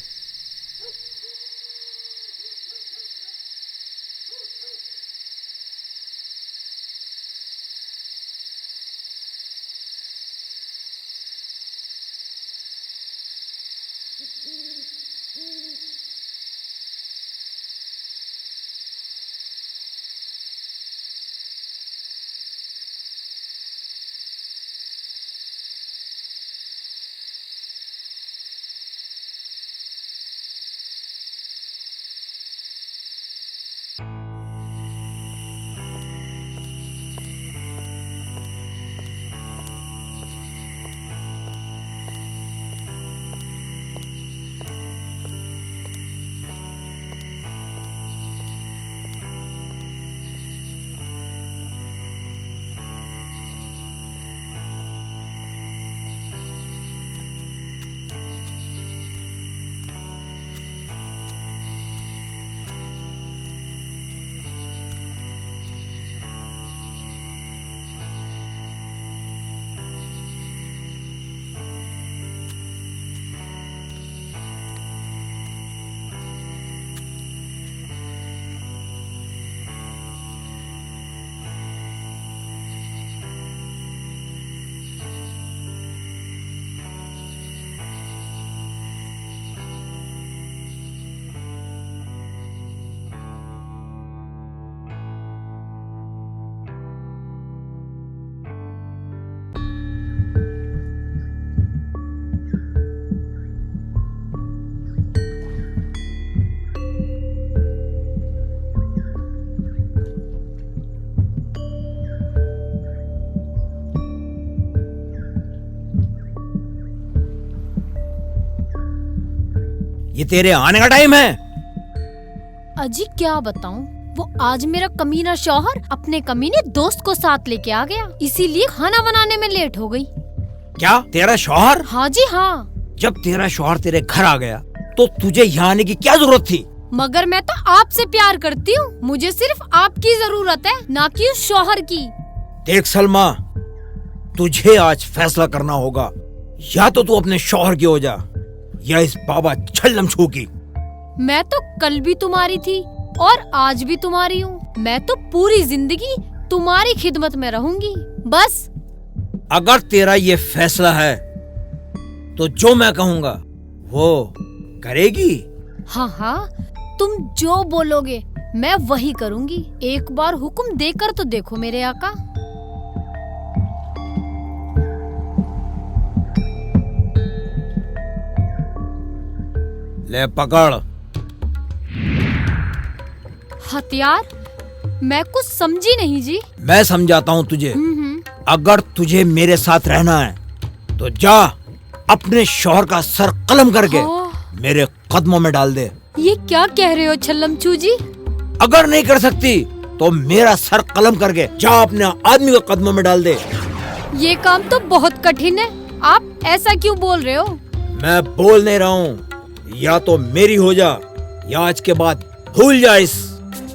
ये तेरे आने का टाइम है। अजी क्या बताऊं, वो आज मेरा कमीना शौहर अपने कमीने दोस्त को साथ लेके आ गया, इसीलिए खाना बनाने में लेट हो गई। क्या तेरा शौहर? हाँ जी हाँ। जब तेरा शौहर तेरे घर आ गया तो तुझे यहाँ आने की क्या जरूरत थी? मगर मैं तो आपसे प्यार करती हूँ, मुझे सिर्फ आपकी जरूरत है, ना कि उस शौहर की। देख सलमा, तुझे आज फैसला करना होगा, या तो तू अपने शौहर की हो जा या इस बाबा छल्लम छू की। मैं तो कल भी तुम्हारी थी, और आज भी तुम्हारी हूँ। मैं तो पूरी जिंदगी तुम्हारी खिदमत में रहूंगी बस। अगर तेरा ये फैसला है तो जो मैं कहूँगा वो करेगी? हाँ हाँ, तुम जो बोलोगे मैं वही करूंगी। एक बार हुक्म देकर तो देखो मेरे आका। ले पकड़। हथियार? मैं कुछ समझी नहीं जी। मैं समझाता हूँ तुझे। अगर तुझे मेरे साथ रहना है तो जा अपने शौहर का सर कलम करके मेरे कदमों में डाल दे। ये क्या कह रहे हो छल्लमचू जी? अगर नहीं कर सकती तो मेरा सर कलम करके जा अपने आदमी को कदमों में डाल दे। ये काम तो बहुत कठिन है, आप ऐसा क्यों बोल रहे हो? मैं बोल नहीं रहा हूँ, या तो मेरी हो जा या आज के बाद भूल जा इस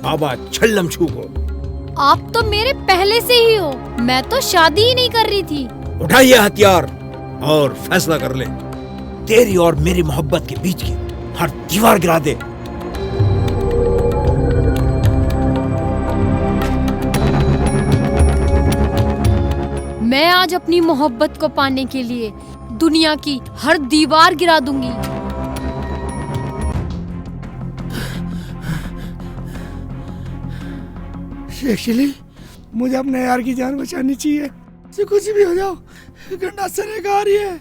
बाबा छल्लमछू को। आप तो मेरे पहले से ही हो, मैं तो शादी ही नहीं कर रही थी। उठा ये हथियार और फैसला कर ले। तेरी और मेरी मोहब्बत के बीच की हर दीवार गिरा दे। मैं आज अपनी मोहब्बत को पाने के लिए दुनिया की हर दीवार गिरा दूंगी। शेख चिली, मुझे अपने यार की जान बचानी चाहिए। से कुछ भी हो जाओ, गंडासन एक आ रही है।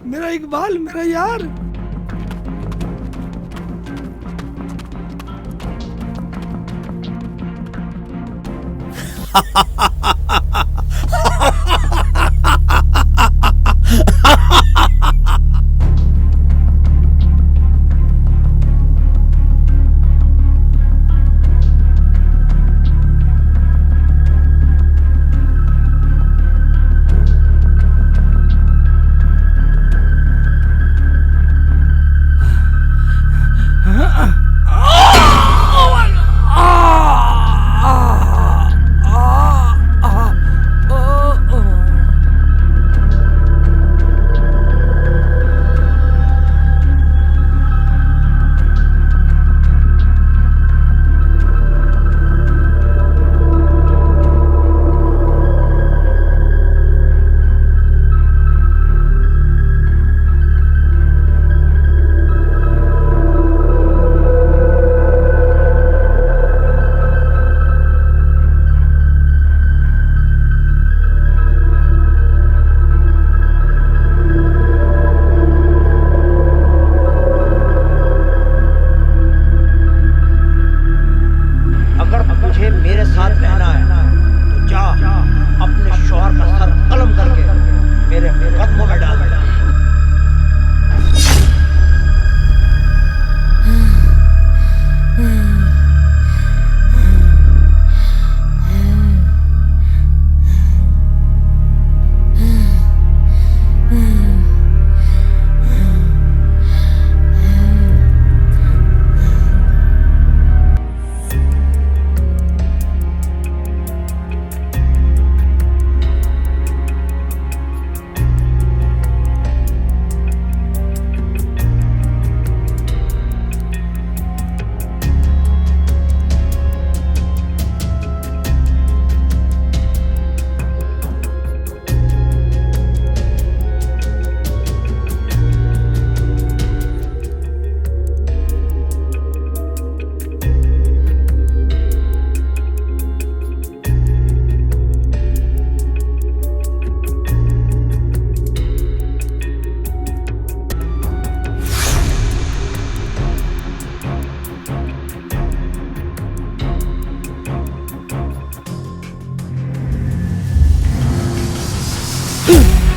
मेरा इकबाल, मेरा यार।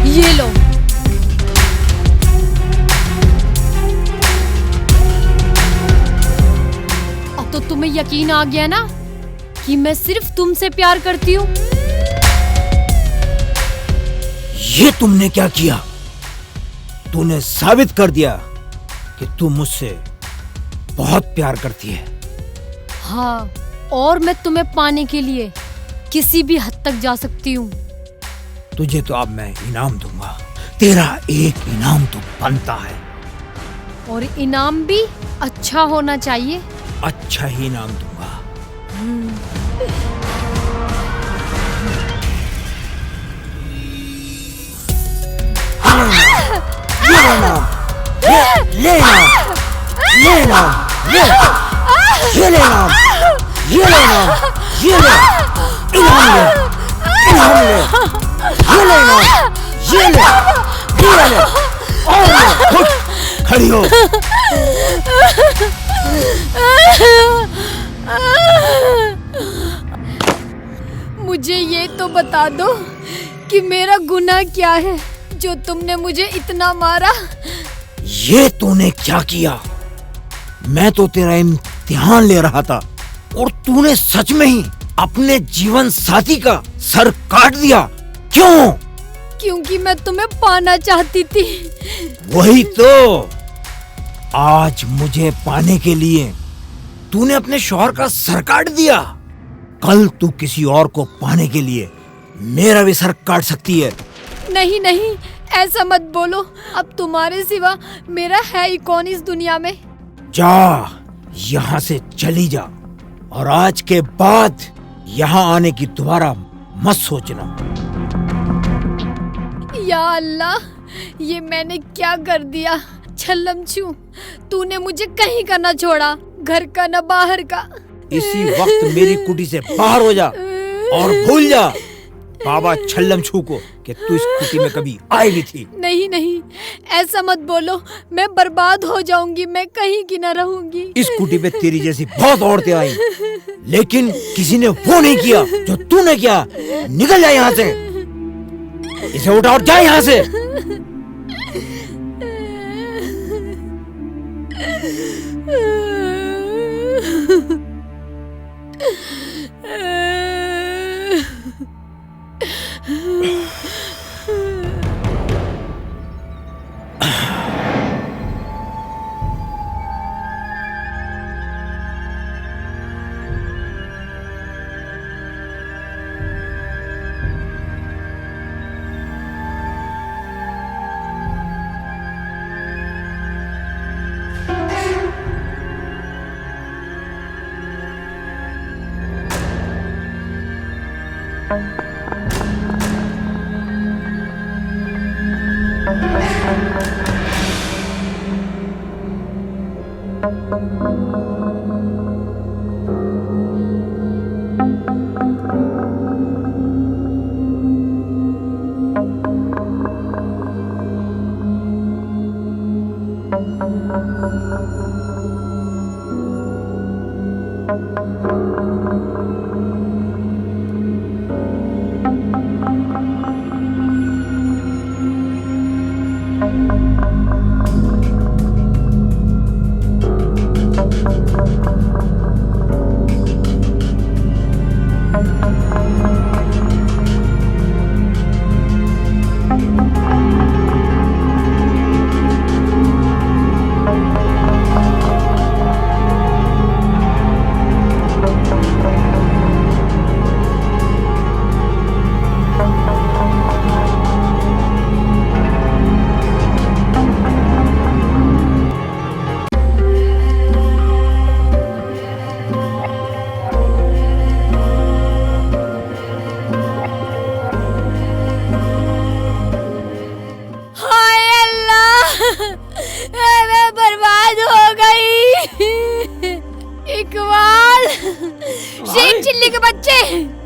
ये लो। अब तो तुम्हें यकीन आ गया ना कि मैं सिर्फ तुमसे प्यार करती हूँ। ये तुमने क्या किया? तूने साबित कर दिया कि तू मुझसे बहुत प्यार करती है। हाँ, और मैं तुम्हें पाने के लिए किसी भी हद तक जा सकती हूँ। तुझे तो अब मैं इनाम दूंगा। तेरा एक इनाम तो बनता है। और इनाम भी अच्छा होना चाहिए। अच्छा ही इनाम दूंगा। खड़ी हो। मुझे ये तो बता दो कि मेरा गुनाह क्या है जो तुमने मुझे इतना मारा। ये तूने क्या किया? मैं तो तेरा इम्तिहान ले रहा था और तूने सच में ही अपने जीवन साथी का सर काट दिया। क्यों? क्योंकि मैं तुम्हें पाना चाहती थी। वही तो। आज मुझे पाने के लिए तूने अपने शौहर का सर काट दिया। कल तू किसी और को पाने के लिए मेरा भी सर काट सकती है। नहीं नहीं, ऐसा मत बोलो। अब तुम्हारे सिवा मेरा है ही कौन इस दुनिया में। जा, यहाँ से चली जा और आज के बाद यहाँ आने की दोबारा मत सोचना। या अल्लाह, ये मैंने क्या कर दिया। छल्लम छू, तूने मुझे कहीं का न छोड़ा, घर का न बाहर का। इसी वक्त मेरी कुटी से बाहर हो जा और भूल जा बाबा छल्लम छू को कि तू इस कुटी में कभी आई भी थी। नहीं नहीं, ऐसा मत बोलो। मैं बर्बाद हो जाऊंगी, मैं कहीं की न रहूंगी। इस कुटी पे तेरी जैसी बहुत औरतें आई, लेकिन किसी ने वो नहीं किया जो तूने किया। निकल जा यहाँ से, इसे उठा और जा यहाँ से।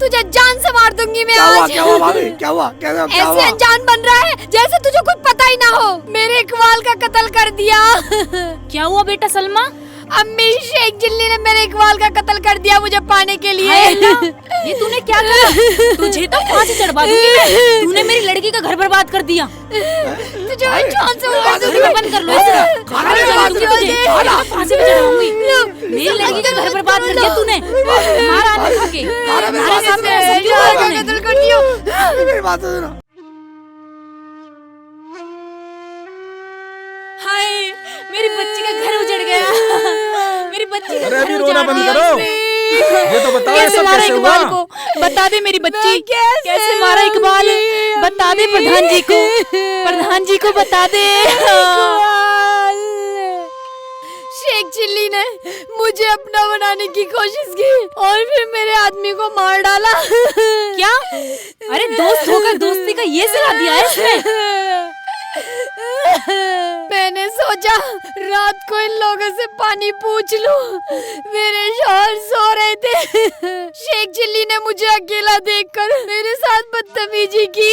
तुझे जान से मार दूंगी मैं आज। क्या हुआ भाभी? क्या हुआ? ऐसे अनजान बन रहा है जैसे तुझे कुछ पता ही ना हो। मेरे इकबाल का कत्ल कर दिया। क्या हुआ बेटा सलमा? अम्मी, शेख जिल्ली ने मेरे इकबाल का कत्ल कर दिया मुझे पाने के लिए। ये तूने क्या करा? तुझे तो फांसी चढ़वा दूंगी मैं। तूने मेरी लड़की का घर बर्बाद कर दिया। तुझे मैं जान से मार दूंगी। बंद कर लो इसे। खाना चढ़ा दूंगी तुझे, फांसी पे चढ़ाऊंगी। मेरी लड़की का घर बर्बाद कर दिया तूने। मारा अन्न खा के। मेरे सामने ऐसा क्यों किया तूने? कत्ल कर दिया। मेरी बात सुनो। हाय, मेरी बच्ची का घर उजड़ गया। मेरी बच्ची का घर रोना बंद करो। ये तो बताओ कैसे मारा इकबाल को? बता दे मेरी बच्ची। कैसे मारा इकबाल? बता दे प्रधान जी को। प्रधान जी को बता दे। शेख चिल्ली ने मुझे अपना बनाने की कोशिश की और फिर मेरे आदमी को मार डाला। क्या? अरे दोस्त होकर दोस्ती का ये सिला दिया है इसने? मैंने सोचा रात को इन लोगों से पानी पूछ लूं। मेरे शौहर सो रहे थे। शेख चिल्ली ने मुझे अकेला देखकर मेरे साथ बदतमीजी की।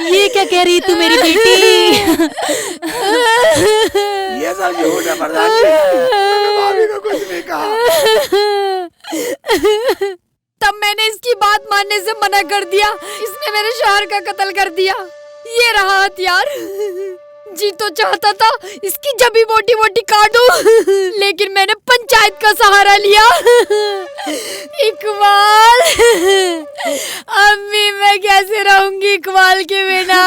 ये क्या कह रही तू मेरी बेटी? ये सब झूठ है प्रधान जी, मैंने भाभी को कुछ नहीं कहा। तब मैंने इसकी बात मानने से मना कर दिया। इसने मेरे शौहर का कत्ल कर दिया। ये रहा हथियार। जी तो चाहता था इसकी जबी मोटी मोटी काटूं, लेकिन मैंने पंचायत का सहारा लिया। इकबाल, अम्मी मैं कैसे रहूंगी इकबाल के बिना?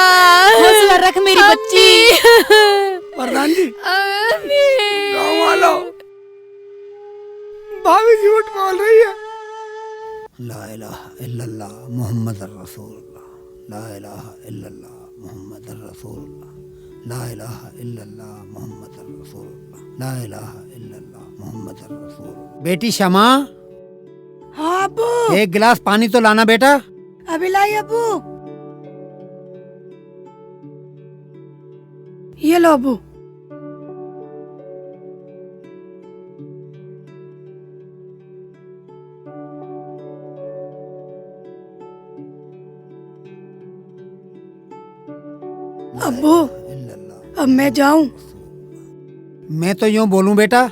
हौसला रख मेरी बच्ची। प्रधान जी, अम्मी, गाँव वालों, भाभी झूठ बोल रही है। ला इलाहा इल्लल्लाह मुहम्मदुर रसूलुल्लाह, ला इलाहा इल्लल्लाह मुहम्मदुर रसूलुल्लाह, ला इलाहा इल्लल्लाह मुहम्मदुर रसूलुल्लाह, ला इलाहा इल्लल्लाह मुहम्मदुर रसूलुल्लाह। बेटी शमा, हाँ अब्बू। एक गिलास पानी तो लाना बेटा। अभी लाई अब्बू। ये लो अब्बू। अब्बू, अब मैं जाऊं? मैं तो यूं बोलूं बेटा,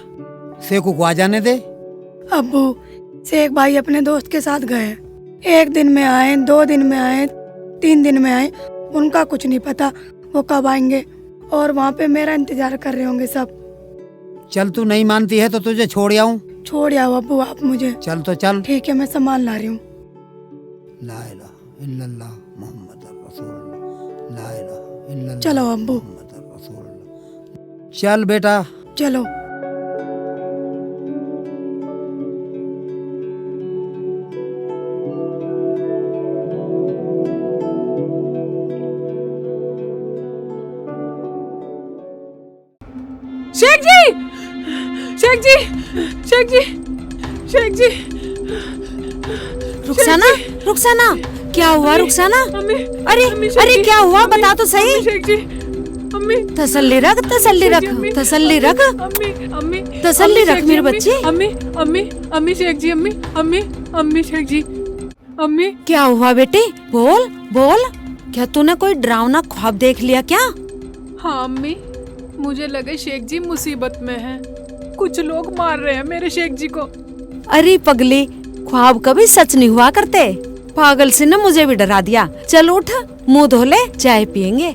शेख को आ जाने दे। अब्बू, शेख भाई अपने दोस्त के साथ गए। 1 दिन में आए, 2 दिन में आए, 3 दिन में आए, उनका कुछ नहीं पता वो कब आएंगे। और वहाँ पे मेरा इंतजार कर रहे होंगे सब। चल तू नहीं मानती है तो तुझे छोड़ आऊं। छोड़ आओ अब्बू आप मुझे। चल तो चल। ठीक है, मैं सामान ला रही हूँ। ला इलाहा इल्लल्लाह मुहम्मदुर रसूलुल्लाह, ला इलाहा इल्लल्लाह चलो अब्बू। मुहम्मदुर रसूलुल्लाह। चल बेटा चलो। शेख जी, शेख जी, शेख जी, शेख जी। रुखसाना, रुखसाना, क्या हुआ रुखसाना? अरे अरे क्या हुआ बता तो सही। शेख जी, अम्मी। तसल्ली रख, तसल्ली रख, तसल्ली रख, अम्मी, अम्मी, तसल्ली रख मेरे बच्चे। अम्मी, अम्मी, अम्मी शेख जी, अम्मी, अम्मी, अम्मी शेख जी, अम्मी। क्या हुआ बेटे? बोल बोल, क्या तूने कोई डरावना ख्वाब देख लिया क्या? हाँ अम्मी, मुझे लगे शेख जी मुसीबत में हैं। कुछ लोग मार रहे हैं मेरे शेख जी को। अरे पगली, ख्वाब कभी सच नहीं हुआ करते। पागल से ने मुझे भी डरा दिया। चल उठ, मुंह धो ले, चाय पियेंगे।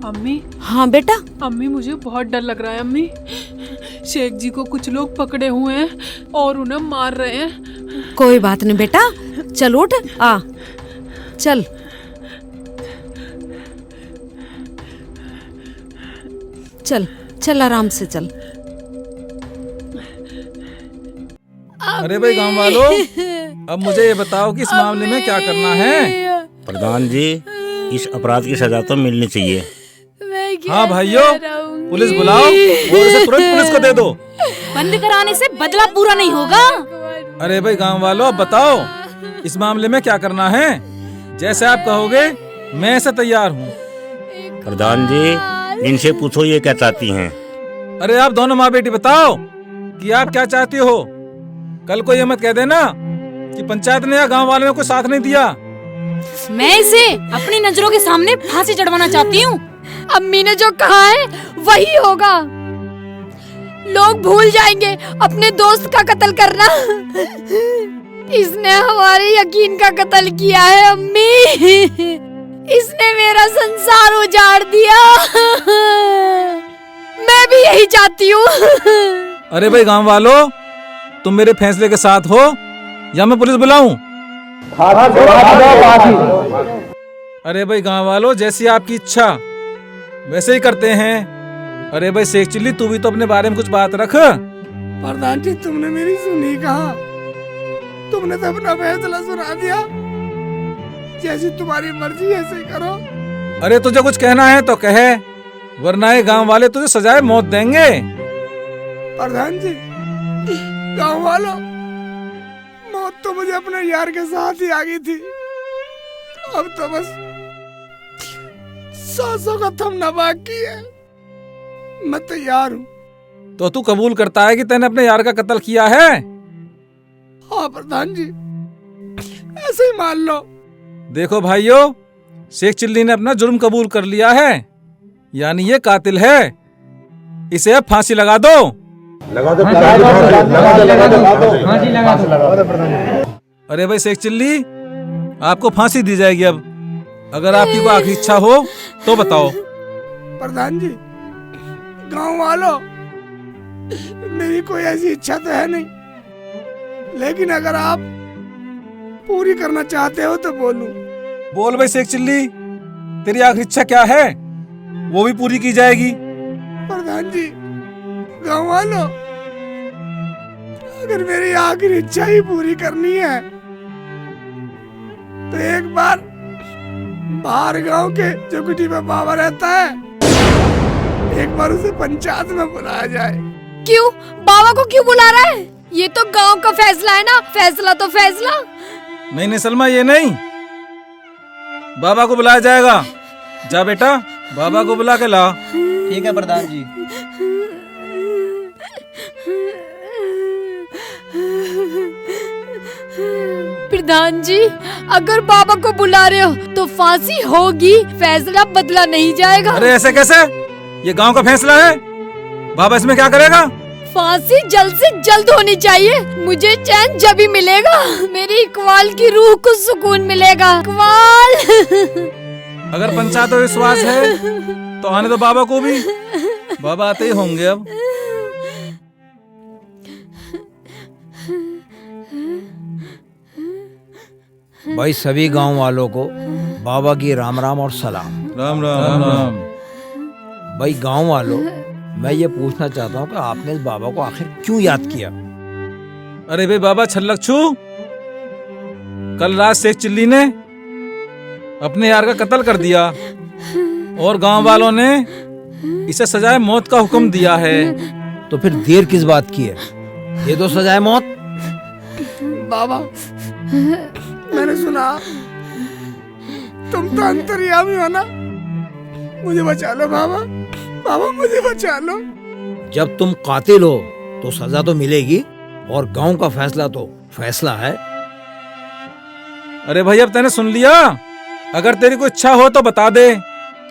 अम्मी। हाँ बेटा। अम्मी मुझे बहुत डर लग रहा है अम्मी। शेख जी को कुछ लोग पकड़े हुए हैं और उन्हें मार रहे हैं। कोई बात नहीं बेटा, चल उठ, आ चल। चल चल आराम से चल। अरे भाई गांव वालों, अब मुझे ये बताओ कि इस मामले में क्या करना है? प्रधान जी, इस अपराध की सजा तो मिलनी चाहिए। हाँ भाइयों, पुलिस बुलाओ और इसे तुरंत पुलिस को दे दो। बंद कराने से बदला पूरा नहीं होगा। अरे भाई गांव वालों, अब बताओ इस मामले में क्या करना है? जैसे आप कहोगे मैं ऐसे तैयार हूँ। प्रधान जी, इनसे पूछो ये क्या चाहती हैं। अरे आप दोनों माँ बेटी बताओ कि आप क्या चाहती हो। कल को ये मत कह देना कि पंचायत ने या गांव वालों ने कोई साथ नहीं दिया। मैं इसे अपनी नजरों के सामने फांसी चढ़वाना चाहती हूँ। अम्मी ने जो कहा है वही होगा। लोग भूल जाएंगे अपने दोस्त का कत्ल करना। इसने हमारे यकीन का कत्ल किया है अम्मी। इसने मेरा संसार उजाड़ दिया। मैं भी यही चाहती हूँ। अरे भाई गांव वालों, तुम मेरे फैसले के साथ हो या मैं पुलिस बुलाऊं? अरे भाई गांव वालों, जैसी आपकी इच्छा वैसे ही करते हैं। अरे भाई शेख चिल्ली, तू भी तो अपने बारे में कुछ बात रख। प्रधान जी, तुमने मेरी सुनी कहा? तुमने तो अपना फैसला सुना दिया। जैसी तुम्हारी मर्जी ऐसे करो। अरे तुझे कुछ कहना है तो कहे, वरना ये गांव वाले तुझे सजाए मौत देंगे। प्रधान जी, गांव वालों, मौत तो मुझे अपने यार के साथ ही आ गई थी। अब तो बस सांसों का थमना बाकी है। मैं तैयार हूँ। तो तू कबूल करता है कि तैने अपने यार का कत्ल किया है? हाँ प्रधान जी, ऐसे ही मान लो। देखो भाइयों, शेख चिल्ली ने अपना जुर्म कबूल कर लिया है, यानी ये कातिल है। इसे अब फांसी लगा दो। लगा दो, फांसी लगा दो। अरे भाई शेख चिल्ली, आपको फांसी दी जाएगी अब। अगर आपकी कोई आखिरी इच्छा हो तो बताओ। प्रधान जी, गांव वालों, मेरी कोई ऐसी इच्छा तो है नहीं, लेकिन अगर आप पूरी करना चाहते हो तो बोलूं। बोल भाई शेख चिल्ली, तेरी आखिरी इच्छा क्या है? वो भी पूरी की जाएगी। प्रधान जी, गांव वालों, अगर मेरी आखिरी इच्छा ही पूरी करनी है तो एक बार बाहर गांव के जो कुटी में बाबा रहता है, एक बार उसे पंचायत में बुलाया जाए। क्यों? बाबा को क्यों बुला रहा है? ये तो गांव का फैसला है ना, फैसला तो फैसला। नहीं नहीं सलमा, ये नहीं, बाबा को बुलाया जाएगा। जा बेटा, बाबा को बुला के ला। ठीक है प्रधान जी। प्रधान जी, अगर बाबा को बुला रहे हो तो फांसी होगी, फैसला बदला नहीं जाएगा। अरे ऐसे कैसे? ये गांव का फैसला है, बाबा इसमें क्या करेगा? फांसी जल्द से जल्द होनी चाहिए। मुझे चैन जब ही मिलेगा, मेरी इकबाल की रूह को सुकून मिलेगा। इकबाल अगर पंचायत पर विश्वास है तो आने दो बाबा को भी। बाबा आते ही होंगे अब। भाई सभी गांव वालों को बाबा की राम राम और सलाम। राम राम राम राम। भाई गांव वालों, मैं ये पूछना चाहता हूँ कि आपने इस बाबा को आखिर क्यों याद किया? अरे भाई बाबा छल्लकछू, कल रात शेख चिल्ली ने अपने यार का कत्ल कर दिया और गांव वालों ने इसे सजाए मौत का हुक्म दिया है। तो फिर देर किस बात की है? ये तो सजाए मौत। बाबा, मैंने सुना तुम तो अंतर्यामी हो ना, मुझे बचा लो बाबा। बाबा मुझे बचा लो। जब तुम कातिल हो तो सजा तो मिलेगी, और गांव का फैसला तो फैसला है। अरे भाई अब तैने सुन लिया? अगर तेरी कोई इच्छा हो तो बता दे,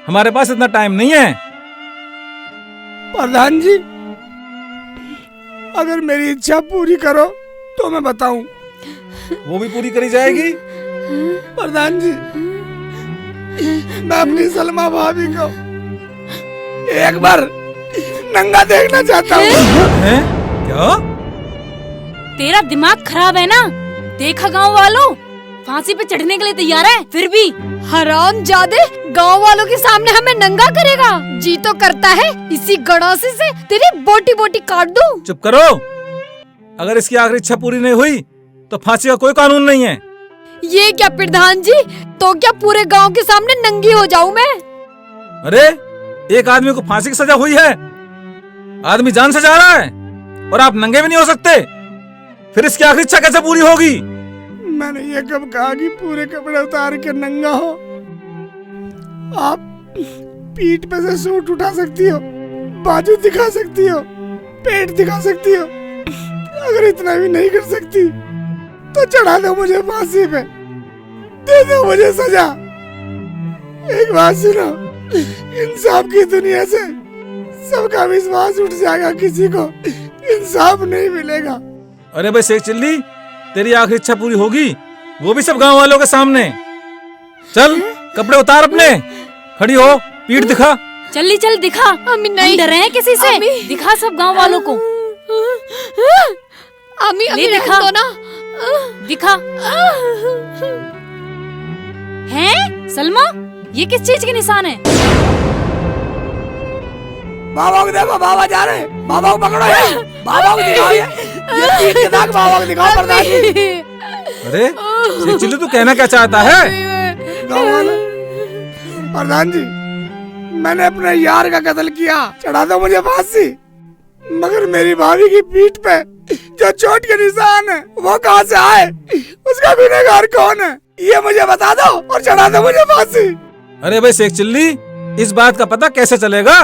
हमारे पास इतना टाइम नहीं है। प्रधान जी, अगर मेरी इच्छा पूरी करो तो मैं बताऊं। वो भी पूरी करी जाएगी। प्रधान जी, मैं अपनी सलमा भाभी को एक बार नंगा देखना चाहता हूँ। क्या? तेरा दिमाग खराब है ना? देखा गांव वालों, फांसी पे चढ़ने के लिए तैयार है, फिर भी हरामजादे, गांव वालों के सामने हमें नंगा करेगा। जी तो करता है इसी गड़ासी से तेरी बोटी बोटी काट दूं। चुप करो। अगर इसकी आखिरी इच्छा पूरी नहीं हुई तो फांसी का कोई कानून नहीं है। ये क्या प्रधान जी, तो क्या पूरे गांव के सामने नंगी हो जाऊं मैं? अरे एक आदमी को फांसी की सजा हुई है, आदमी जान से जा रहा है, और आप नंगे भी नहीं हो सकते। फिर इसकी आखिरी इच्छा कैसे पूरी होगी? मैंने ये कब कहा कि पूरे कपड़े उतार के नंगा हो? आप पीठ पे से सूट उठा सकती हो, बाजू दिखा सकती हो, पेट दिखा सकती हो। अगर इतना भी नहीं कर सकती तो चढ़ा दो मुझे फांसी पे, दे दो मुझे सजा। एक बात सुनो, इंसाफ की दुनिया से सबका विश्वास उठ जाएगा, किसी को इंसाफ नहीं मिलेगा। अरे भाई शेख चिल्ली, तेरी आखिरी इच्छा पूरी होगी, वो भी सब गांव वालों के सामने। चल कपड़े उतार अपने, खड़ी हो, पीठ दिखा। जल्दी चल दिखा। अम्मी नहीं डरे हैं किसी से? दिखा सब गांव वालों को। अम्मी ले दिखा ना, दिखा। हैं सलमा, ये किस चीज के निशान है? बाबा को देखो, बाबा जा रहे हैं। बाबा को पकड़ो यार, बाबा को दिखाओ। ये पीठ के दाग बाबा को दिखाओ। प्रधान जी। अरे शेख चिल्ली, तू कहना क्या चाहता है? प्रधान जी, मैंने अपने यार का कत्ल किया, चढ़ा दो मुझे फांसी। मगर मेरी भाभी की पीठ पे जो चोट के निशान है वो कहाँ से आए, उसका गुनहगार कौन है, ये मुझे बता दो और चढ़ा दो मुझे फांसी। अरे भाई शेख चिल्ली, इस बात का पता कैसे चलेगा?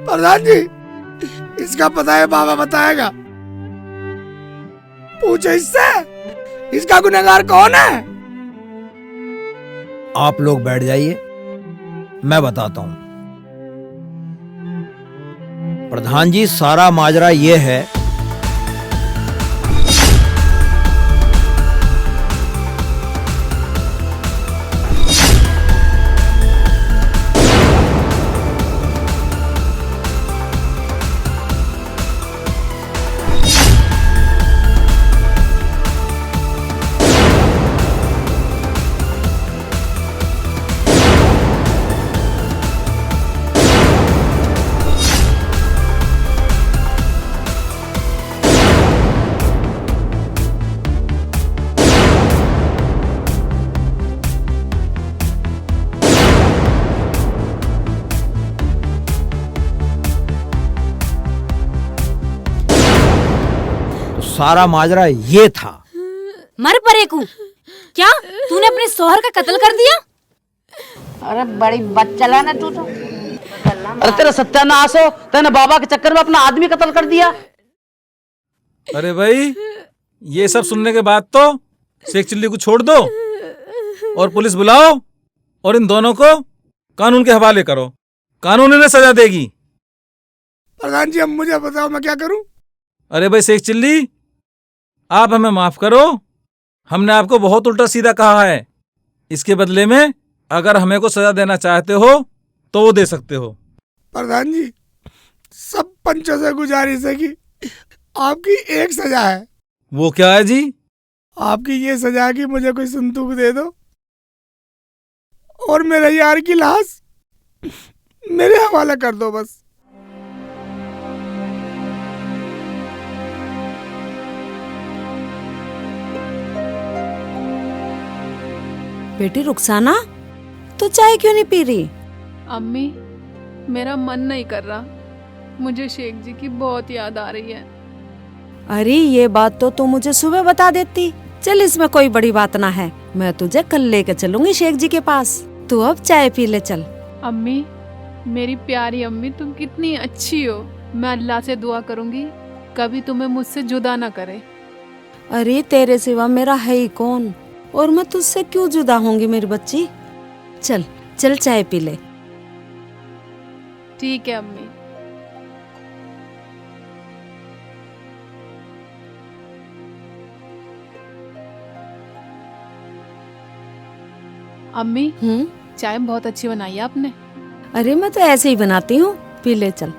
प्रधान जी, इसका पता है बाबा बताएगा। पूछो इससे, इसका गुनहगार कौन है? आप लोग बैठ जाइए, मैं बताता हूं। प्रधान जी, सारा माजरा ये है सारा माजरा ये था। मर परे को, क्या तूने अपने शोहर का कत्ल कर दिया? अरे बड़ी बच्चा ना तू तो। अरे तेरा सत्यानाश हो, तेने बाबा के चक्कर में अपना आदमी कत्ल कर दिया। अरे भाई, ये सब सुनने के बाद तो शेख चिल्ली को छोड़ दो और पुलिस बुलाओ और इन दोनों को कानून के हवाले करो। कानून इन्हें सजा देगी। प्रधान जी, अब मुझे बताओ मैं क्या करूं? अरे भाई शेख चिल्ली, आप हमें माफ करो, हमने आपको बहुत उल्टा सीधा कहा है। इसके बदले में अगर हमें को सजा देना चाहते हो तो वो दे सकते हो। प्रधान जी, सब पंचों से गुजारिश है कि आपकी एक सजा है। वो क्या है जी? आपकी ये सजा है कि मुझे कोई संदूक दे दो और मेरे यार की लाश मेरे हवाले कर दो बस। बेटी रुखसाना, तू चाय क्यों नहीं पी रही? अम्मी, मेरा मन नहीं कर रहा, मुझे शेख जी की बहुत याद आ रही है। अरे ये बात तो तू मुझे सुबह बता देती। चल, इसमें कोई बड़ी बात ना है, मैं तुझे कल लेकर चलूंगी शेख जी के पास। तू अब चाय पी ले चल। अम्मी, मेरी प्यारी अम्मी, तुम कितनी अच्छी हो। मैं अल्लाह से दुआ करूंगी कभी तुम्हें मुझसे जुदा ना करे। अरे तेरे सिवा मेरा है ही कौन, और मैं तुझसे क्यों जुदा होंगी मेरी बच्ची। चल चल चाय पी ले। ठीक है अम्मी। अम्मी, चाय बहुत अच्छी बनाई है आपने। अरे मैं तो ऐसे ही बनाती हूँ, पी ले चल।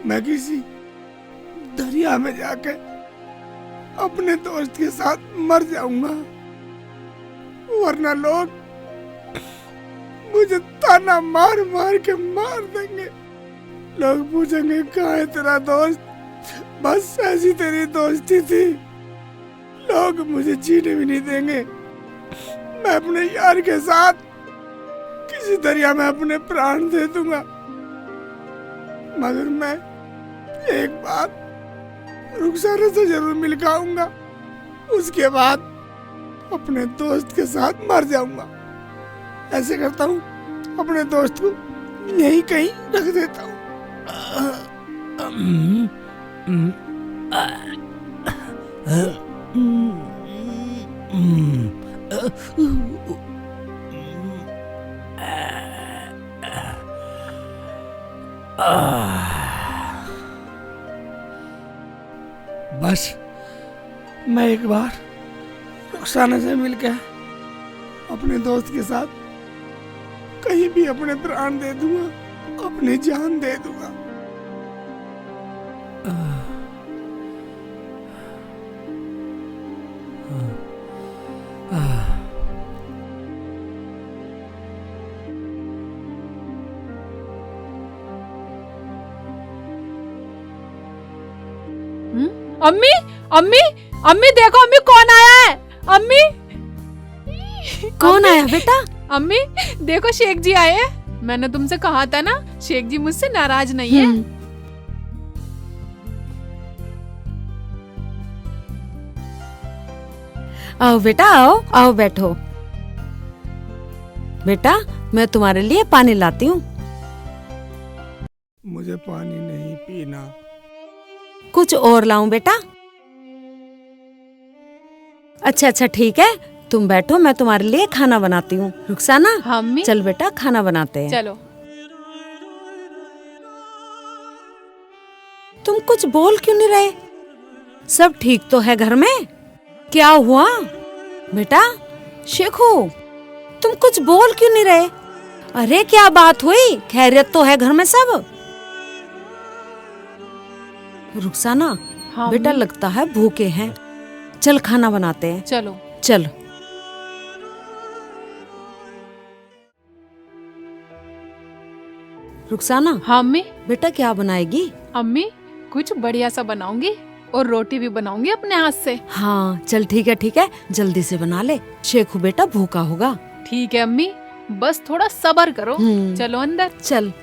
मैं किसी दरिया में जाकर अपने दोस्त के साथ मर जाऊंगा, वरना लोग मुझे ताना मार मार के मार देंगे। लोग पूछेंगे कहाँ है तेरा दोस्त, बस ऐसी तेरी दोस्ती थी। लोग मुझे जीने भी नहीं देंगे। मैं अपने यार के साथ किसी दरिया में अपने प्राण दे दूंगा, मगर मैं एक बार रुखसाना से जरूर मिल के आऊंगा। उसके बाद अपने दोस्त के साथ मर जाऊंगा। ऐसे करता हूँ, अपने दोस्त को यहीं कहीं रख देता हूँ। बस मैं एक बार रुखसाना से मिलकर अपने दोस्त के साथ कहीं भी अपने प्राण दे दूंगा, अपनी जान दे दूंगा। अम्मी अम्मी अम्मी देखो अम्मी कौन आया है। अम्मी कौन आया बेटा? अम्मी देखो शेख जी आए हैं। मैंने तुमसे कहा था ना शेख जी मुझसे नाराज नहीं है। आओ बेटा आओ आओ बैठो। बेटा मैं तुम्हारे लिए पानी लाती हूँ। मुझे पानी नहीं पीना। कुछ और लाऊं बेटा? अच्छा अच्छा ठीक है, तुम बैठो, मैं तुम्हारे लिए खाना बनाती हूँ। रुखसाना अम्मी चल बेटा खाना बनाते हैं। चलो। तुम कुछ बोल क्यों नहीं रहे? सब ठीक तो है घर में? क्या हुआ बेटा? शेखू तुम कुछ बोल क्यों नहीं रहे? अरे क्या बात हुई? खैरियत तो है घर में सब? रुखसाना बेटा लगता है भूखे हैं, चल खाना बनाते हैं। चलो चल। रुखसाना हाँ अम्मी। बेटा क्या बनाएगी? अम्मी कुछ बढ़िया सा बनाऊंगी और रोटी भी बनाऊंगी अपने हाथ से। हाँ चल ठीक है जल्दी से बना ले, शेखू बेटा भूखा होगा। ठीक है अम्मी, बस थोड़ा सब्र करो। चलो अंदर। चल।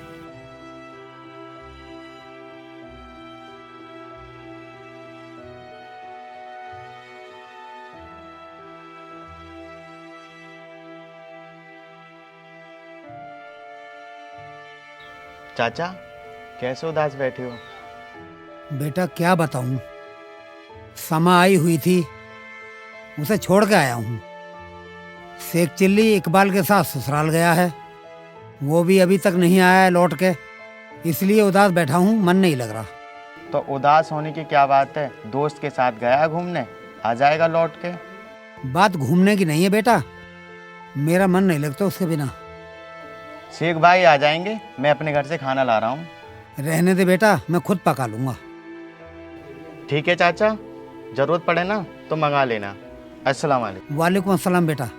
चाचा कैसे उदास बैठे हो? बेटा क्या बताऊं, समा आई हुई थी, उसे छोड़ के आया हूँ। शेख चिल्ली इकबाल के साथ ससुराल गया है, वो भी अभी तक नहीं आया है लौट के, इसलिए उदास बैठा हूँ, मन नहीं लग रहा। तो उदास होने की क्या बात है, दोस्त के साथ गया घूमने, आ जाएगा लौट के। बात घूमने की नहीं है बेटा, मेरा मन नहीं लगता उसके बिना। शेख भाई आ जाएंगे, मैं अपने घर से खाना ला रहा हूँ। रहने दे बेटा, मैं खुद पका लूंगा। ठीक है चाचा, जरूरत पड़े ना तो मंगा लेना। अस्सलाम वालेकुम। वालेकुम अस्सलाम बेटा।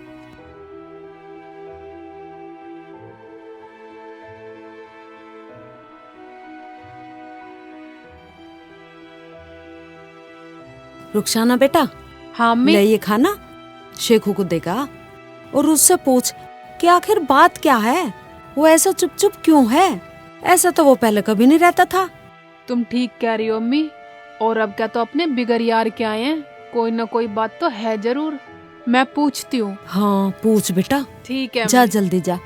रुखसाना बेटा हाँ अम्मी। ले ये खाना शेखू को देगा और उससे पूछ कि आखिर बात क्या है, वो ऐसा चुप चुप क्यों है? ऐसा तो वो पहले कभी नहीं रहता था। तुम ठीक कह रही हो अम्मी, और अब क्या तो अपने बिगर यार के आए हैं, कोई ना कोई बात तो है जरूर। मैं पूछती हूँ। हाँ पूछ बेटा। ठीक है जा जल्दी जा।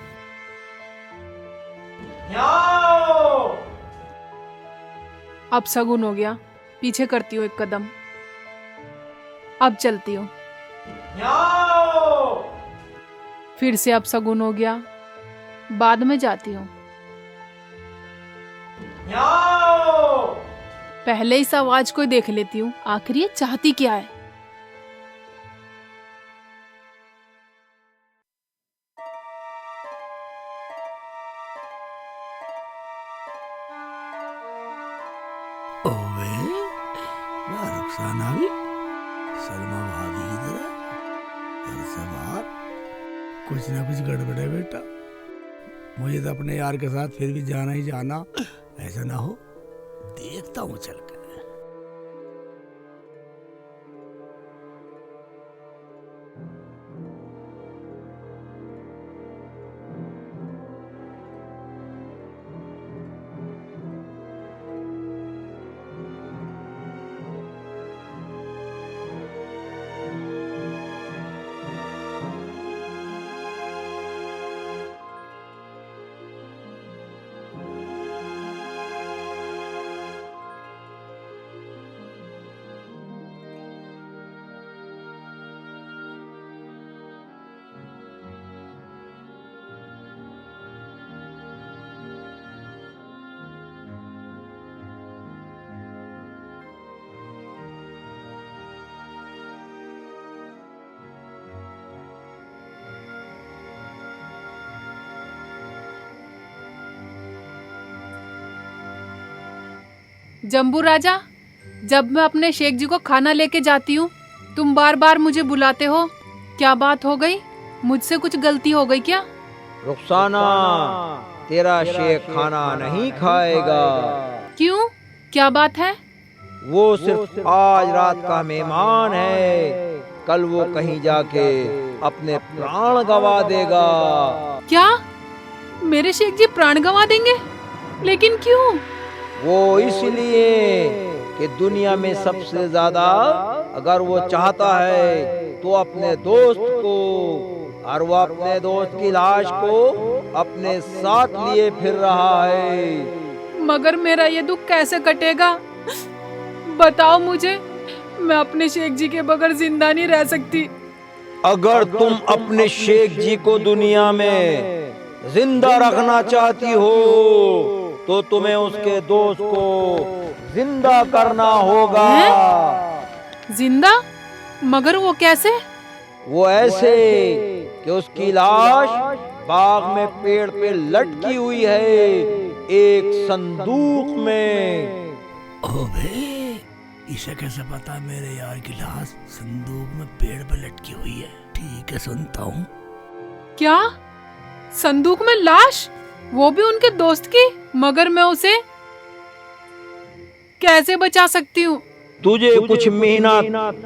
अब शगुन हो गया, पीछे करती हूँ एक कदम। अब चलती हूँ। फिर से अब शगुन हो गया, बाद में जाती हूँ। पहले इस आवाज को देख लेती हूँ, आखिर ये चाहती क्या है। ओए रुखसाना भी, सलमा भाभी इधर है, घर से बाहर। कुछ ना कुछ गड़बड़ है बेटा, मुझे तो अपने यार के साथ फिर भी जाना ही जाना, ऐसा ना हो। देखता हूँ चल कर। जम्बू राजा, जब मैं अपने शेख जी को खाना लेके जाती हूँ तुम बार बार मुझे बुलाते हो, क्या बात हो गई? मुझसे कुछ गलती हो गई क्या? रुखसाना, तेरा शेख खाना नहीं खाएगा। क्यों, क्या बात है? वो सिर्फ आज रात का मेहमान है, कल वो कहीं जाके अपने प्राण गंवा देगा। क्या मेरे शेख जी प्राण गंवा देंगे? लेकिन क्यों? वो इसलिए कि दुनिया में सबसे ज्यादा अगर वो चाहता है तो अपने दोस्त को, और वो अपने दोस्त की लाश को अपने साथ लिए फिर रहा है। मगर मेरा ये दुख कैसे कटेगा? बताओ मुझे, मैं अपने शेख जी के बगैर जिंदा नहीं रह सकती। अगर तुम अपने शेख जी को दुनिया में जिंदा रखना चाहती हो तो तुम्हें उसके दोस्त को जिंदा करना होगा। जिंदा? मगर वो कैसे? वो ऐसे कि उसकी लाश बाग में पेड़ पे लटकी हुई है, एक संदूक में। ओबे, इसे कैसे पता मेरे यार की लाश संदूक में पेड़ पर लटकी हुई है? ठीक है, सुनता हूँ। क्या संदूक में लाश, वो भी उनके दोस्त की? मगर मैं उसे कैसे बचा सकती हूँ? तुझे कुछ मेहनत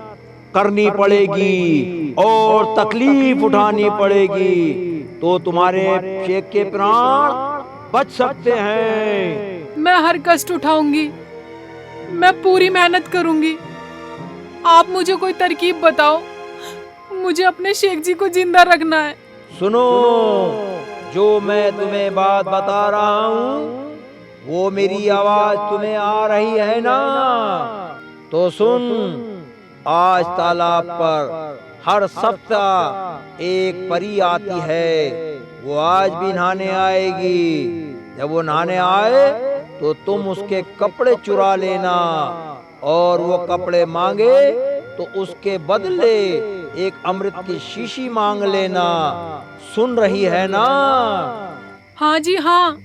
करनी पड़ेगी और तकलीफ उठानी पड़ेगी तो तुम्हारे शेख के प्राण बच सकते हैं। मैं हर कष्ट उठाऊंगी, मैं पूरी मेहनत करूंगी। आप मुझे कोई तरकीब बताओ, मुझे अपने शेख जी को जिंदा रखना है। सुनो, जो मैं तुम्हें बात बता रहा हूँ वो मेरी आवाज तुम्हें आ रही है ना? तो सुन, आज तालाब पर हर सप्ताह एक परी आती है, वो आज भी नहाने आएगी। जब वो नहाने आए तो तुम उसके कपड़े चुरा लेना, और वो कपड़े मांगे तो उसके बदले एक अमृत की शीशी मांग लेना। सुन रही है ना? हाँ जी हाँ,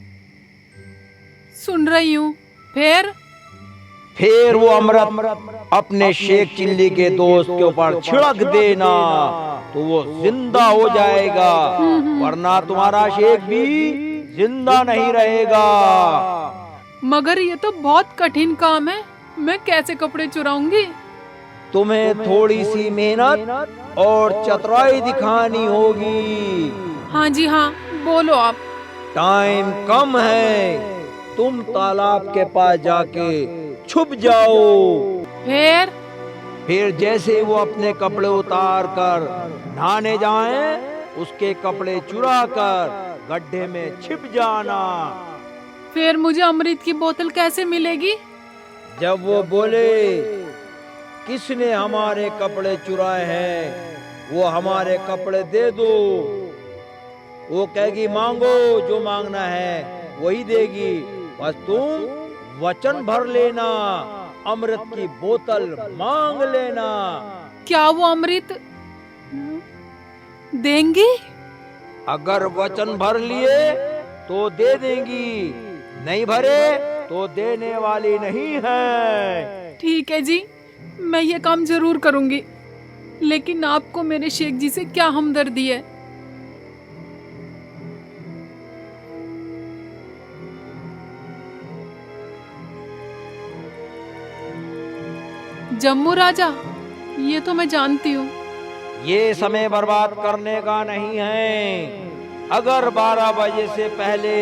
सुन रही हूँ। फिर वो अमृत अपने शेख चिल्ली के दोस्त के ऊपर छिड़क देना तो वो जिंदा हो जाएगा, वरना तुम्हारा शेख भी जिंदा नहीं रहेगा। मगर ये तो बहुत कठिन काम है, मैं कैसे कपड़े चुराऊंगी? तुम्हें थोड़ी सी मेहनत और चतुराई दिखानी होगी। हाँ जी हाँ, बोलो आप। टाइम कम है, तुम तालाब के पास जाके छुप जाओ। फिर जैसे वो अपने कपड़े उतार कर नहाने जाएं, उसके कपड़े चुरा कर गड्ढे में छिप जाना। फिर मुझे अमृत की बोतल कैसे मिलेगी? जब वो बोले किसने हमारे कपड़े चुराए हैं, वो हमारे कपड़े दे दो, वो कहेगी मांगो, जो मांगना है वही देगी, बस तुम वचन भर लेना, अमृत की बोतल मांग लेना। क्या वो अमृत देंगी? अगर वचन भर लिए तो दे देंगी, नहीं भरे तो देने वाली नहीं है। ठीक है जी, मैं ये काम जरूर करूंगी। लेकिन आपको मेरे शेख जी से क्या हमदर्दी है? जम्मू राजा, ये तो मैं जानती हूँ। ये समय बर्बाद करने का नहीं है। अगर 12 बजे से पहले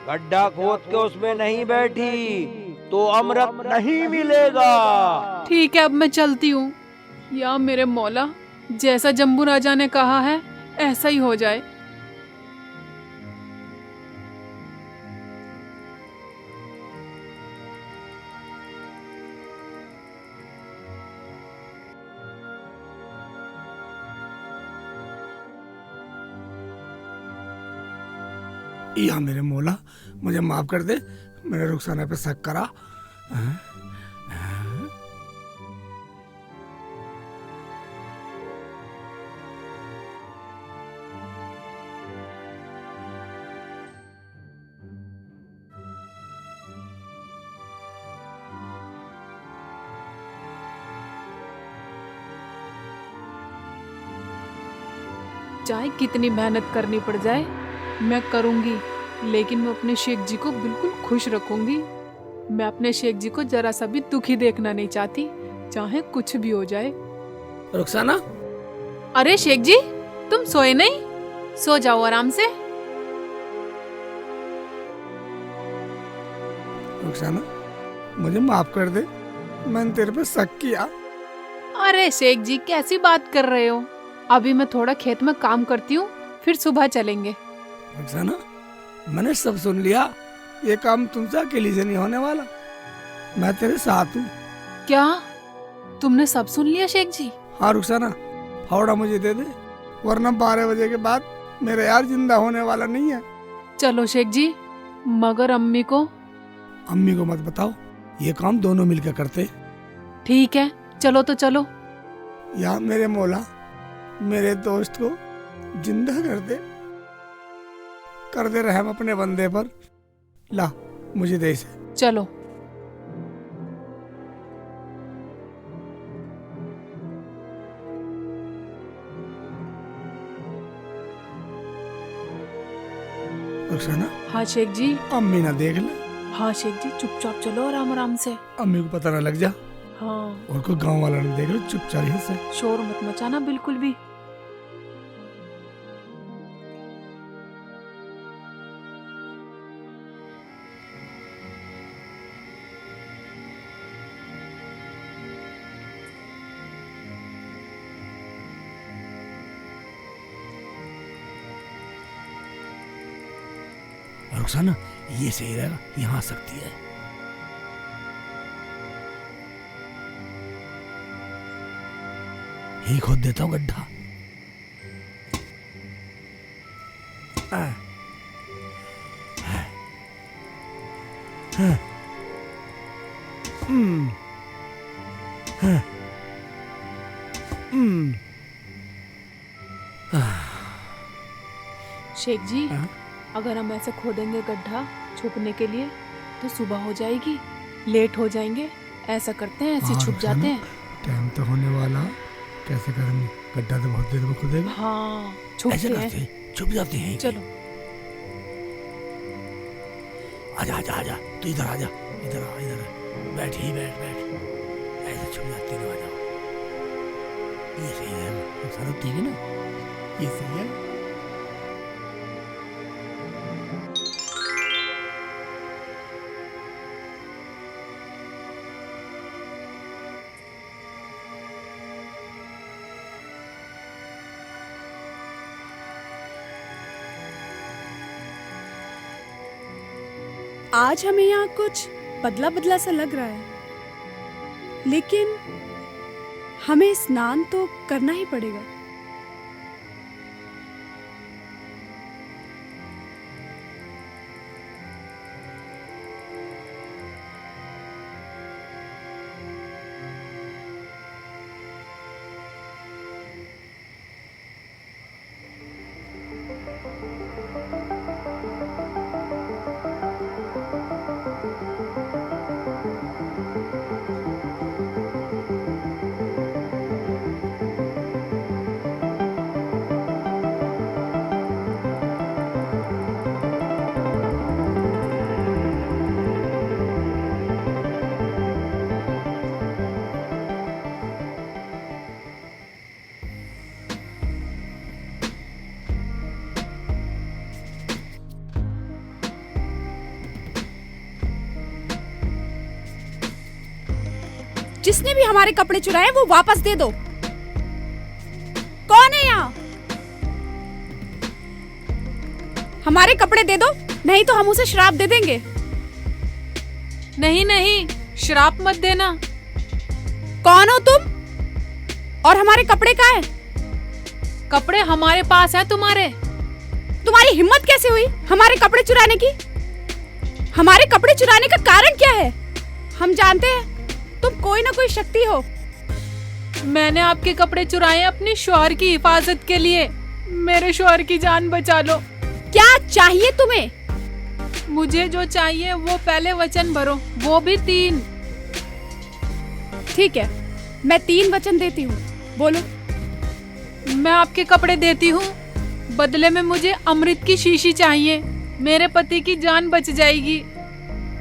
गड्ढा खोद के उसमें नहीं बैठी तो अमृत नहीं मिलेगा। ठीक है, अब मैं चलती हूँ। या मेरे मौला, जैसा जम्बू राजा ने कहा है ऐसा ही हो जाए। या मेरे मौला, मुझे माफ कर दे, मैंने रुखसाना पे शक करा। चाहे कितनी मेहनत करनी पड़ जाए मैं करूंगी, लेकिन मैं अपने शेख जी को बिल्कुल खुश रखूंगी। मैं अपने शेख जी को जरा सा भी दुखी देखना नहीं चाहती, चाहे कुछ भी हो जाए। रुखसाना, अरे शेख जी, तुम सोए नहीं? सो जाओ आराम से। रुखसाना, मुझे माफ कर दे, मैंने तेरे पे शक किया। अरे शेख जी, कैसी बात कर रहे हो? अभी मैं थोड़ा खेत में काम करती हूँ, फिर सुबह चलेंगे। रुखसाना, मैंने सब सुन लिया। ये काम तुमसे अकेली से नहीं होने वाला, मैं तेरे साथ हूँ। क्या तुमने सब सुन लिया शेख जी? हाँ रुखसाना, फावड़ा मुझे दे दे, वरना 12 बजे के बाद मेरा यार जिंदा होने वाला नहीं है। चलो शेख जी, मगर अम्मी को? अम्मी को मत बताओ, ये काम दोनों मिलकर करते। ठीक है, चलो तो चलो। या मेरे मौला, मेरे दोस्त को जिंदा कर दे रहम अपने बंदे पर। ला मुझे दे इसे। चलो। रुखसाना, हाँ शेख जी। अम्मी ना देख ले। हाँ शेख जी, चुपचाप चलो आराम आराम से। अम्मी को पता ना लग जा। हाँ। और कोई गांव वाला ना देख ले, चुपचाप ही से। शोर मत मचाना बिल्कुल भी। रुखसाना, ये सही रहेगा, यहाँ आ सकती है। ही खोद देता हूँ गड्ढा। शेख जी, अगर हम ऐसे खोदेंगे गड्ढा छुपने के लिए तो सुबह हो जाएगी, लेट हो जाएंगे। ऐसा करते हैं, ऐसे छुप जाते हैं। टाइम तो होने वाला, कैसे करेंगे? गड्ढा तो बहुत देर में खोदेगा। हाँ, छुपते हैं, छुप जाते हैं। चलो। आजा आजा आजा, तू इधर आजा, इधर आ, इधर बैठ ही बैठ बैठ, ऐसे छुप जाती है। आजा, ये सही है, ठीक है ना? ये सही है। आज हमें यहाँ कुछ बदला बदला सा लग रहा है, लेकिन हमें स्नान तो करना ही पड़ेगा। जिसने भी हमारे कपड़े चुराए वो वापस दे दो। कौन है यहाँ? हमारे कपड़े दे दो, नहीं तो हम उसे श्राप दे देंगे। नहीं नहीं, श्राप मत देना। कौन हो तुम? और हमारे कपड़े कहाँ हैं? कपड़े हमारे पास है। तुम्हारी हिम्मत कैसे हुई हमारे कपड़े चुराने की? हमारे कपड़े चुराने का कारण क्या है? हम जानते हैं तुम कोई ना कोई शक्ति हो। मैंने आपके कपड़े चुराए अपने शौहर की हिफाजत के लिए। मेरे शौहर की जान बचा लो। क्या चाहिए तुम्हें? मुझे जो चाहिए वो पहले वचन भरो, वो भी 3। ठीक है, मैं 3 वचन देती हूँ, बोलो। मैं आपके कपड़े देती हूँ, बदले में मुझे अमृत की शीशी चाहिए। मेरे पति की जान बच जाएगी।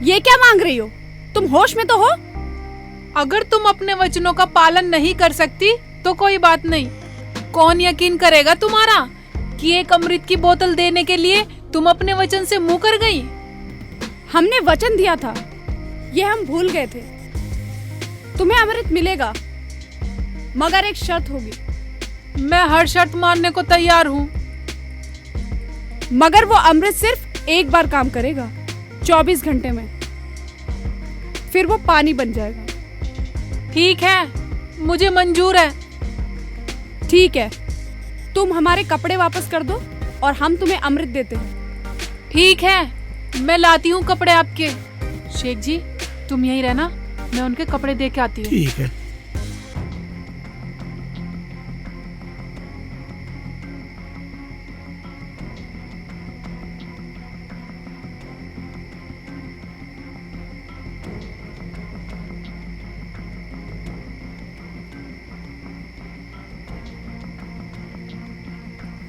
ये क्या मांग रही हो? तुम होश में तो हो? अगर तुम अपने वचनों का पालन नहीं कर सकती तो कोई बात नहीं। कौन यकीन करेगा तुम्हारा कि एक अमृत की बोतल देने के लिए तुम अपने वचन से मुंह कर गई? हमने वचन दिया था, ये हम भूल गए थे। तुम्हें अमृत मिलेगा, मगर एक शर्त होगी। मैं हर शर्त मानने को तैयार हूँ, मगर वो अमृत सिर्फ एक बार काम करेगा, 24 घंटे में। फिर वो पानी बन जाएगा। ठीक है, मुझे मंजूर है। ठीक है, तुम हमारे कपड़े वापस कर दो और हम तुम्हें अमृत देते हैं। ठीक है, मैं लाती हूँ कपड़े आपके। शेख जी, तुम यहीं रहना, मैं उनके कपड़े दे के आती हूँ। ठीक है।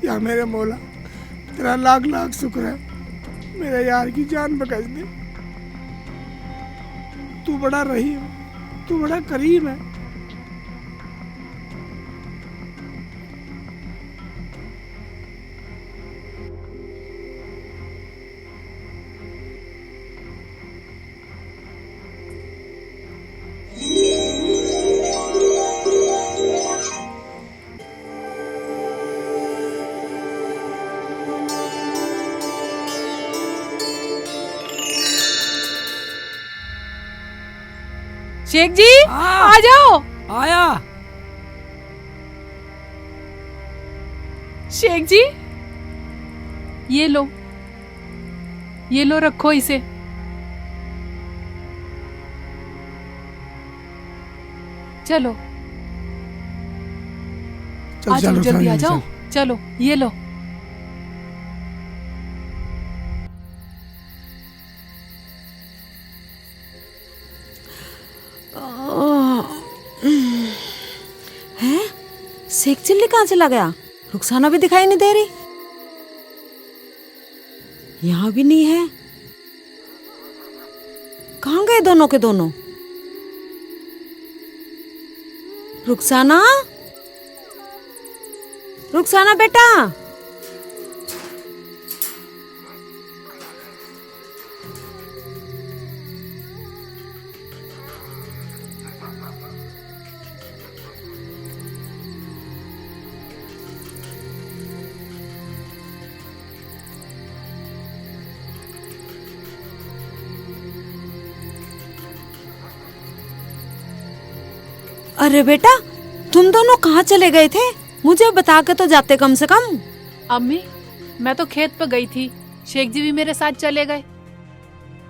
या मेरे मौला, तेरा लाख लाख शुक्र है, मेरे यार की जान बख्श दे। तू बड़ा रहीम, तू बड़ा करीम है। शेख जी, आ जाओ। आया। शेख जी, ये लो, ये लो, रखो इसे। चलो चल, आ जाओ, चलो, जल्दी चल, आ जाओ। चल। चलो, ये लो। हैं? शेख चिल्ली कहाँ चला गया? रुखसाना भी दिखाई नहीं दे रही, यहाँ भी नहीं है। कहाँ गए दोनों के दोनों? रुखसाना, रुखसाना बेटा। अरे बेटा, तुम दोनों कहाँ चले गए थे? मुझे बता के तो जाते कम से कम। अम्मी, मैं तो खेत पर गई थी, शेख जी भी मेरे साथ चले गए।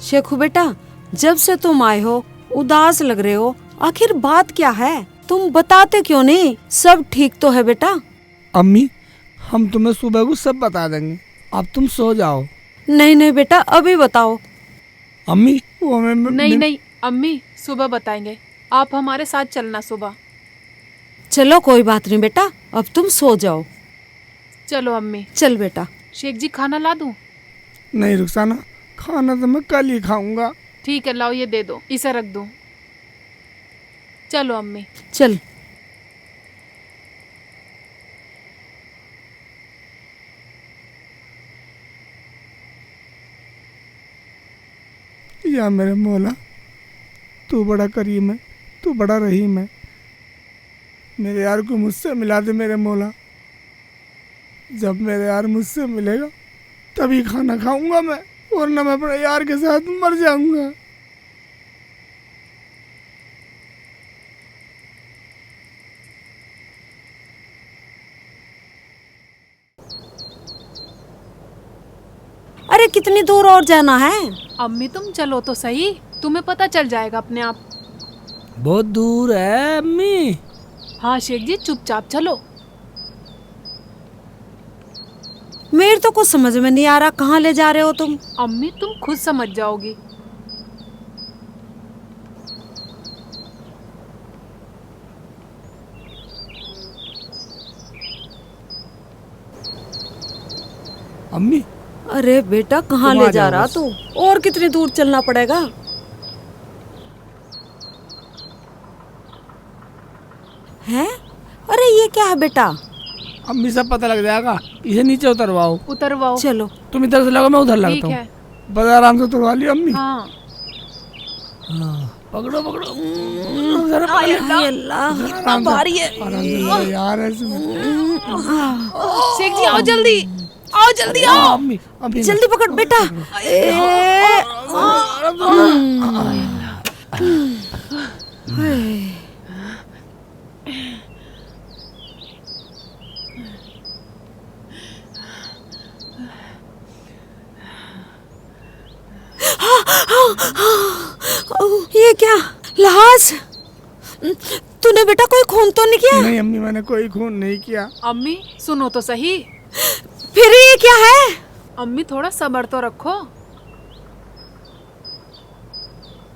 शेखू बेटा, जब से तुम आए हो उदास लग रहे हो, आखिर बात क्या है? तुम बताते क्यों नहीं? सब ठीक तो है बेटा? अम्मी, हम तुम्हें सुबह को सब बता देंगे, अब तुम सो जाओ। नहीं नहीं बेटा, अभी बताओ। अम्मी, वो नहीं नहीं अम्मी, सुबह बताएंगे। आप हमारे साथ चलना सुबह। चलो कोई बात नहीं बेटा, अब तुम सो जाओ। चलो अम्मी। चल बेटा। शेख जी, खाना ला दूं? नहीं रुखसाना, खाना तो मैं कल ही खाऊंगा। ठीक है, लाओ, ये दे दो, इसे रख दो। चलो अम्मी। चल। या मेरे मौला, तू बड़ा करीम है, तू बड़ा रहीम है। मेरे यार को मुझसे मिला दे मेरे मौला। जब मेरे यार मुझसे मिलेगा तभी खाना खाऊंगा मैं, वरना मैं अपने यार के साथ मर जाऊंगा। अरे कितनी दूर और जाना है? अम्मी तुम चलो तो सही, तुम्हें पता चल जाएगा अपने आप। बहुत दूर है अम्मी। हाँ शेख जी, चुपचाप चलो। मेरे तो कुछ समझ में नहीं आ रहा, कहाँ ले जा रहे हो तुम? अम्मी तुम खुद समझ जाओगी। अम्मी। अरे बेटा कहाँ तुम आ ले जा जाओ रहा बस। तू? और कितनी दूर चलना पड़ेगा? हैं? अरे ये क्या है बेटा? अम्मी सब पता लग जाएगा, इसे नीचे उतरवाओ। उतरवाओ। चलो तुम इधर से लगो, मैं उधर लगता ठीक हूँ। है। बस आराम से उतरवा लियो अम्मी। हाँ। पकड़ो पकड़ो। आय अल्लाह, इतना भारी है। यार शेख जी आओ जल्दी, आओ जल्दी आओ। जल्दी पकड़ बेटा। ये क्या लाज? तूने बेटा कोई खून तो नहीं किया? नहीं अम्मी, मैंने कोई खून नहीं किया। अम्मी सुनो तो सही। फिर ये क्या है? अम्मी थोड़ा सब्र तो रखो।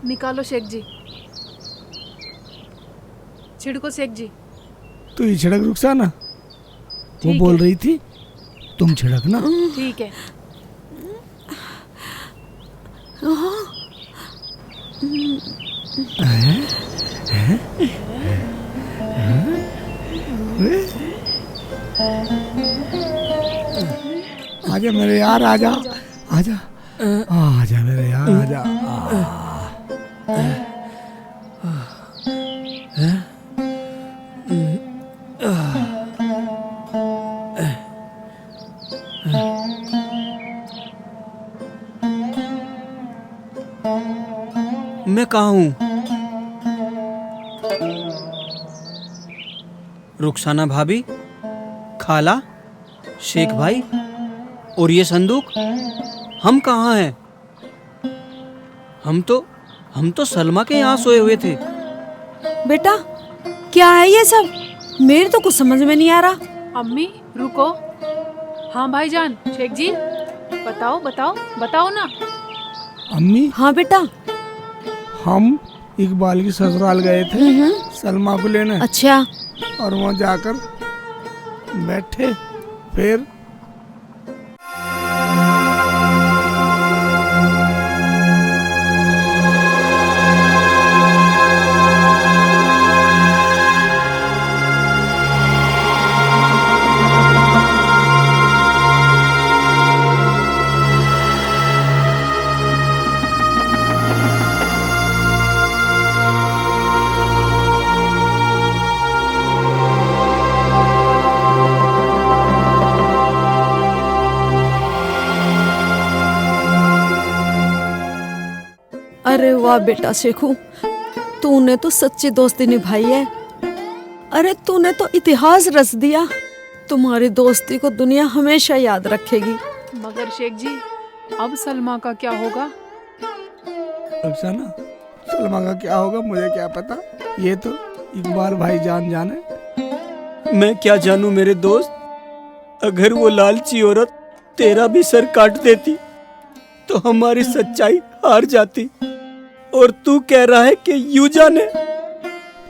निकालो शेख जी, छिड़को शेख जी। तू ही छिड़क रुखसाना, वो ठीक बोल है। रही थी तुम छिड़क ना। ठीक है। आजा मेरे यार, आजा आजा आजा मेरे यार, आजा। मैं कहाँ हूँ? रुखसाना भाभी, खाला, शेख भाई और ये संदूक, हम कहाँ हैं? हम तो सलमा के यहाँ सोए हुए थे। बेटा क्या है ये सब? मेरे तो कुछ समझ में नहीं आ रहा। अम्मी रुको। हाँ भाईजान, शेख जी बताओ बताओ बताओ ना। अम्मी। हाँ बेटा। हम इकबाल की ससुराल गए थे सलमा को लेने। अच्छा। और वहाँ जाकर बैठे, फिर अरे वाह बेटा शेखू, तूने तो सच्ची दोस्ती निभाई है। अरे तूने तो इतिहास रच दिया। तुम्हारी दोस्ती को दुनिया हमेशा याद रखेगी। मगर शेख जी अब सलमा का क्या होगा? रुखसाना, सलमा का क्या होगा मुझे क्या पता, ये तो इकबाल भाई जाने। मैं क्या जानूं मेरे दोस्त, अगर वो लालची औरत तेरा भी सर काट देती तो हमारी सच्चाई हार जाती। और तू कह रहा है कि यूं जाने।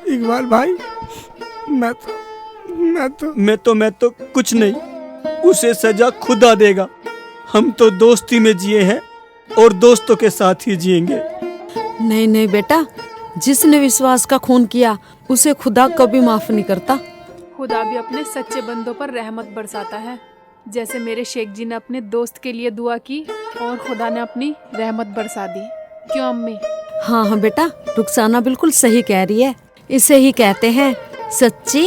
इकबाल भाई, मैं तो कुछ नहीं, उसे सजा खुदा देगा। हम तो दोस्ती में जिए हैं और दोस्तों के साथ ही जिएंगे। नहीं नहीं बेटा, जिसने विश्वास का खून किया उसे खुदा कभी माफ नहीं करता। खुदा भी अपने सच्चे बंदों पर रहमत बरसाता है, जैसे मेरे शेख जी ने अपने दोस्त के लिए दुआ की और खुदा ने अपनी रहमत बरसा दी। क्यों अम्मी? हाँ हाँ बेटा, रुखसाना बिल्कुल सही कह रही है। इसे ही कहते हैं सच्ची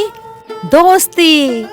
दोस्ती।